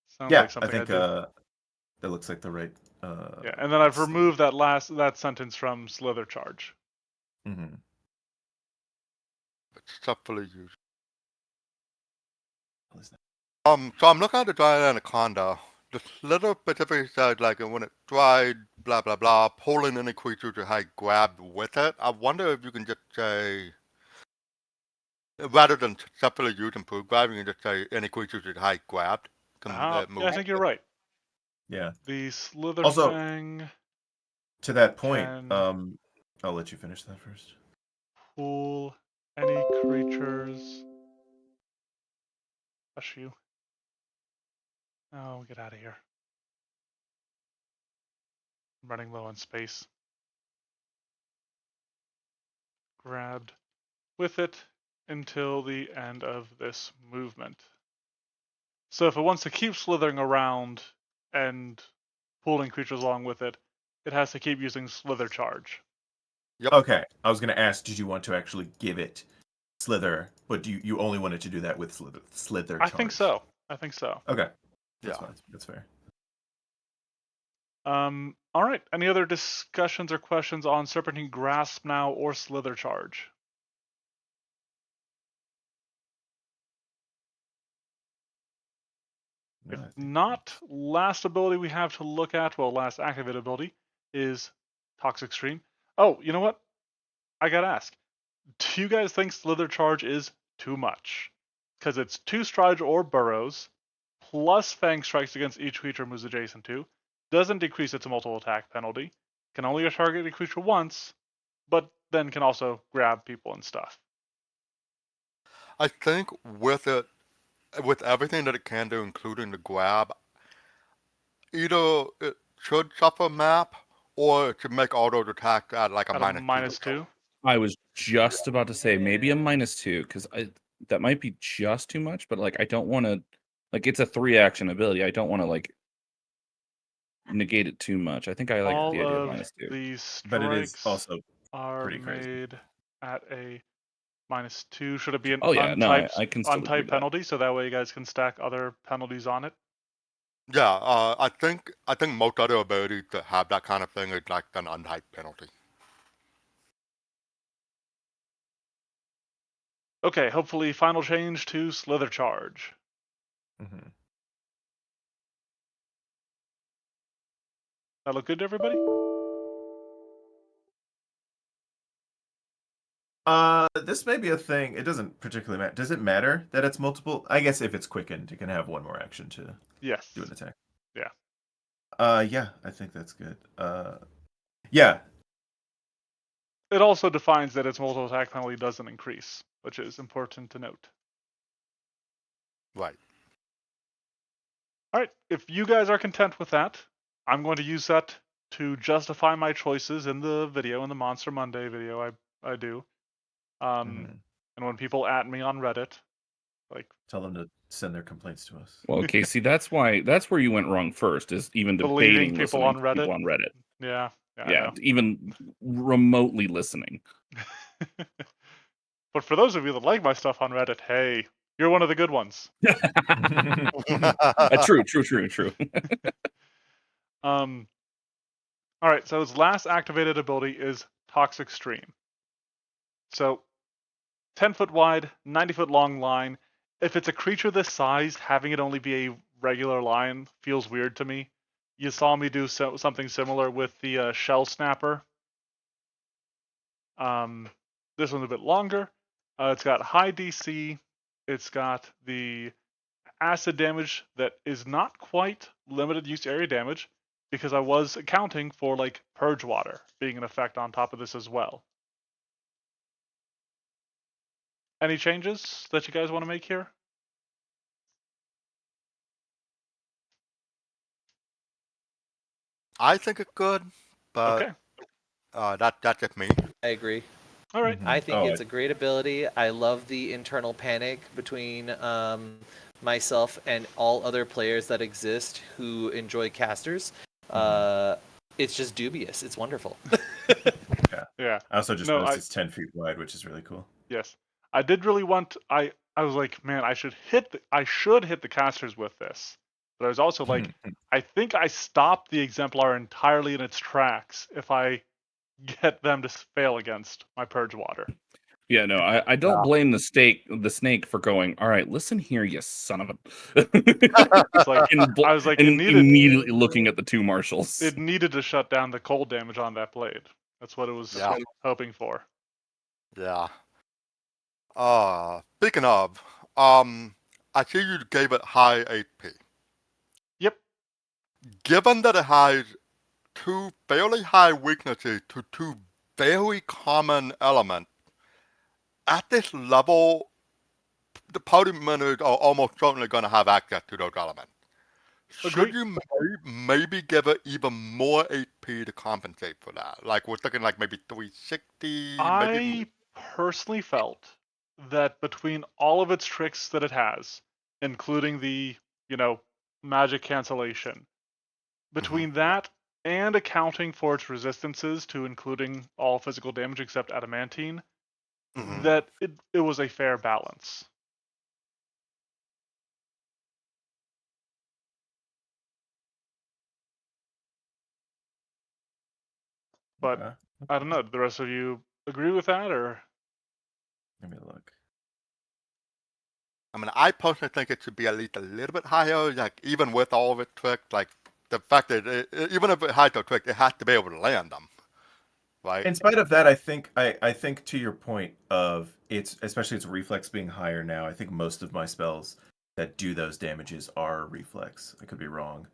Sounds Yeah, like I something think do. that looks like the right. Yeah, and then I've slide. removed that sentence from Slither Charge. Mm-hmm. Successfully used. What is that? So I'm looking at the giant anaconda. The Slither specifically said like when it tried blah blah blah, pulling any creature to have grabbed with it. I wonder if you can just say rather than successfully use improved grab, you can just say any creature that have grabbed can move. Yeah, I think you're right. Yeah. The Also, Slitherfang to that point, can I'll let you finish that first. pull any creatures. Hush you. Oh, get out of here. I'm running low on space. Grabbed with it until the end of this movement. So if it wants to keep slithering around and pulling creatures along with it, it has to keep using Slither Charge. Yep. Okay, I was gonna ask, did you want to actually give it Slither, but you only wanted to do that with Slither I charge? think so. I think so. Okay, that's Yeah. fine. That's fair. All right. Any other discussions or questions on Serpentine Grasp now or Slither Charge? No, If I think not, last ability we have to look at, well, last activated ability is Toxic Stream. Oh, you know what? I gotta ask. Do you guys think Slither Charge is too much? Because it's 2 strides or burrows, plus Fang strikes against each creature moves adjacent to, doesn't decrease its multiple attack penalty, can only target a creature once, but then can also grab people and stuff. I think with it, with everything that it can do, including the grab, either it should suffer map or it should make all those attacks at like a At a -2. -2? I was just about to say maybe a -2 because that might be just too much, but like I don't want to, like it's a 3-action ability. I don't want to like negate it too much. I think I like the All idea of of -2. these but it is strikes also are pretty crazy. made at a -2. Should it be an Oh yeah, no, I can still agree untyped with that. penalty so that way you guys can stack other penalties on it? Yeah, I think most other abilities that have that kind of thing is like an unhyped penalty. Okay, hopefully final change to Slither Charge. Hmm. That look good to everybody? This may be a thing. It doesn't particularly matter. Does it matter that it's multiple? I guess if it's quickened, you can have one more action to Yes. do an attack. Yeah. Yeah, I think that's good. Yeah. It also defines that its multiple attack penalty doesn't increase, which is important to note. Right. Alright, if you guys are content with that, I'm going to use that to justify my choices in the video, in the Monster Monday video I do. Mhm. And when people at me on Reddit, like Tell them to send their complaints to us. Well, okay, see that's where you went wrong first is even believing debating people listening on to Reddit. people on Reddit. Yeah, I Yeah, know. even remotely listening. But for those of you that like my stuff on Reddit, hey, you're one of the good ones. True. All right, so its last activated ability is Toxic Stream. So 10-foot wide, 90-foot long line. If it's a creature this size, having it only be a regular line feels weird to me. You saw me do something similar with the Shell Snapper. This one's a bit longer. It's got high DC. It's got the acid damage that is not quite limited use area damage because I was accounting for like Purge Water being an effect on top of this as well. Any changes that you guys want to make here? I think it's good, but Okay. that's just me. I agree. All right. Mhm. I think Oh, it's a great ability. I love the internal panic between myself and all other players that exist who enjoy casters. It's just dubious. It's wonderful. Yeah. I also just No, noticed it's 10 feet wide, which is really cool. yes. I did really want I was like, man, I should hit the casters with this. But I was also like, I think I stopped the exemplar entirely in its tracks if I get them to fail against my purge water. Yeah, no, I don't blame the snake for going, all right, listen here, you son of a It's like I was like, and immediately looking at the two marshals. it needed to shut down the cold damage on that blade. That's what it was Yeah. hoping for. Yeah. Speaking of, I see you gave it high AP. Yep. Given that it has two fairly high weaknesses to two very common elements, at this level, the party members are almost certainly going to have access to those elements. Should Agreed. you maybe give it even more AP to compensate for that? Like we're thinking like maybe 360, maybe. I personally felt that between all of its tricks that it has, including the, you know, magic cancellation, Mhm, between that and accounting for its resistances to including all physical damage except adamantine, mhm. that it was a fair balance. But Okay. I don't know. Do the rest of you agree with that, or Let me look. I mean, I personally think it should be at least a little bit higher, like even with all of its tricks, like the fact that even if it has a trick, it has to be able to land them, right? In spite of that, I think to your point of its, especially its reflex being higher now, I think most of my spells that do those damages are reflex. I could be wrong.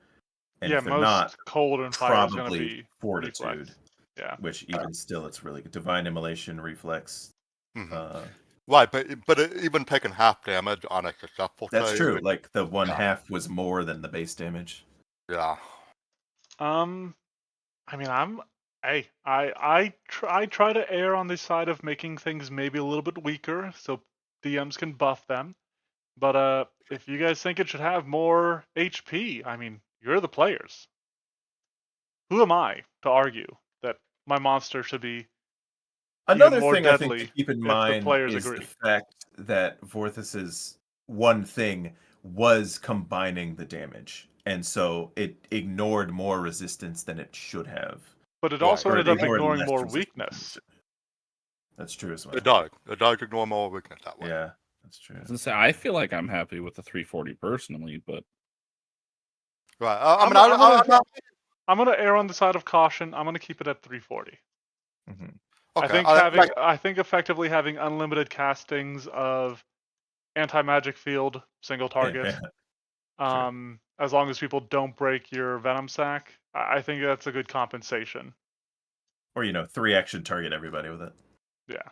And Yeah, if they're not, most cold and fire is going to probably be fortitude, reflex. Yeah. which even still it's really good. Divine immolation, reflex. Hmm. Uh, Right, but even taking half damage on a successful that's save, true. Like the one yeah, half was more than the base damage. yeah. Um, I mean, I try to err on the side of making things maybe a little bit weaker so DMs can buff them. But if you guys think it should have more HP, I mean, you're the players. Who am I to argue that my monster should be even Another more thing I think to deadly keep in if the mind players is the agree? fact that Vorthos's one thing was combining the damage, and so it ignored more resistance than it should have, But it Right. also or ended it up ignored ignoring less more resistance than it weakness. should. That's true as It well. does. It does ignore more weakness that way. Yeah, that's true. I was gonna say I feel like I'm happy with the 340 personally, but Right. I'm gonna err on the side of caution. I'm gonna keep it at 340. Hmm. Okay. I think effectively having unlimited castings of anti-magic field, single target, Yeah, true. as long as people don't break your venom sac, I think that's a good compensation. Or 3 action target everybody with it. Yeah.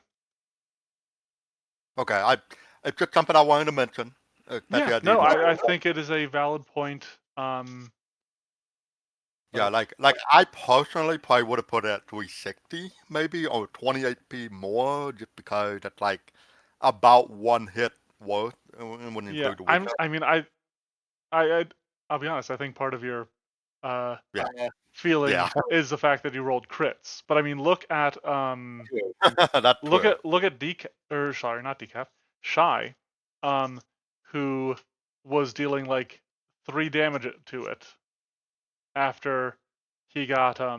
Okay. It's just something I wanted to mention, especially Yeah, as no, these. I think it is a valid point. Yeah, like I personally probably would have put it at 360 maybe or 20 HP more just because that's like about one hit worth and wouldn't Yeah, include the weakness. I mean, I'll be honest. I think part of your uh, Yeah, feeling yeah, is the fact that you rolled crits. But I mean, that's true. look at Decaf, or sorry, not Decaf, Shy, um, who was dealing like 3 damage to it after he got oh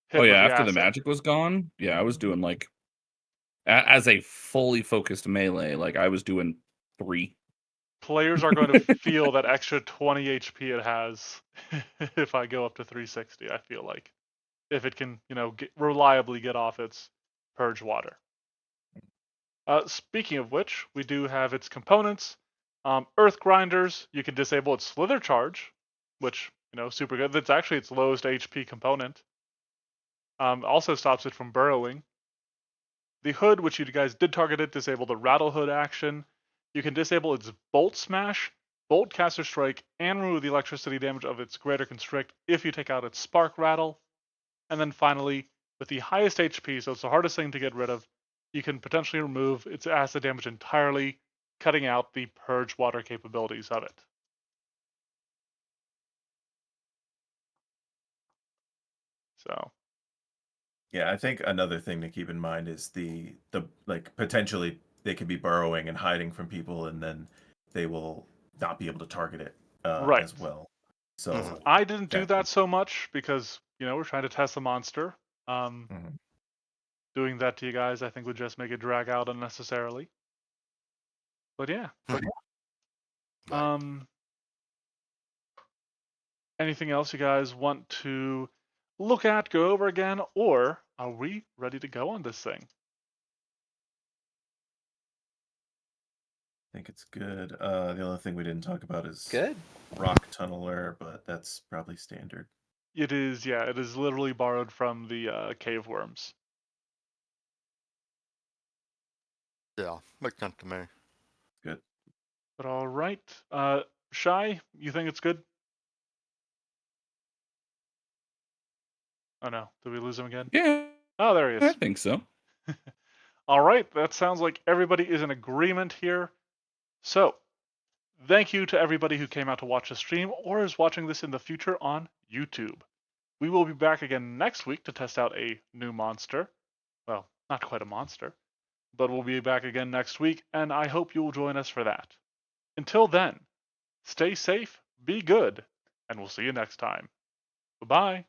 hit yeah, with the after the acid. magic was gone, yeah, I was doing like as a fully focused melee, like I was doing 3. Players are going to feel that extra 20 HP it has if I go up to 360. I feel like if it can, reliably get off its purge water. Speaking of which, we do have its components. Earth Grinders, you can disable its Slither Charge, which, super good. That's actually its lowest HP component. Also stops it from burrowing. The Hood, which you guys did target it, disable the Rattle Hood action. You can disable its Bolt Smash, Bolt Caster Strike, and remove the electricity damage of its Greater Constrict if you take out its Spark Rattle. And then finally, with the highest HP, so it's the hardest thing to get rid of, you can potentially remove its acid damage entirely, cutting out the purge water capabilities of it. So, Yeah, I think another thing to keep in mind is the like potentially they could be burrowing and hiding from people, and then they will not be able to target it right. as well. Mhm. So I didn't do that that so much because, we're trying to test the monster. Mhm. Doing that to you guys, I think, would just make it drag out unnecessarily. But yeah. Right. Um, anything else you guys want to look at, go over again, or are we ready to go on this thing? I think it's good. The only thing we didn't talk about is Good. rock tunneler, but that's probably standard. It is, yeah, it is literally borrowed from the cave worms. Yeah, makes sense to me. Good. But all right, Shy, you think it's good? Oh no, did we lose him again? Yeah, Oh, there he I is. think so. All right, that sounds like everybody is in agreement here. So, thank you to everybody who came out to watch the stream or is watching this in the future on YouTube. We will be back again next week to test out a new monster. Well, not quite a monster, but we'll be back again next week, and I hope you'll join us for that. Until then, stay safe, be good, and we'll see you next time. Bye bye.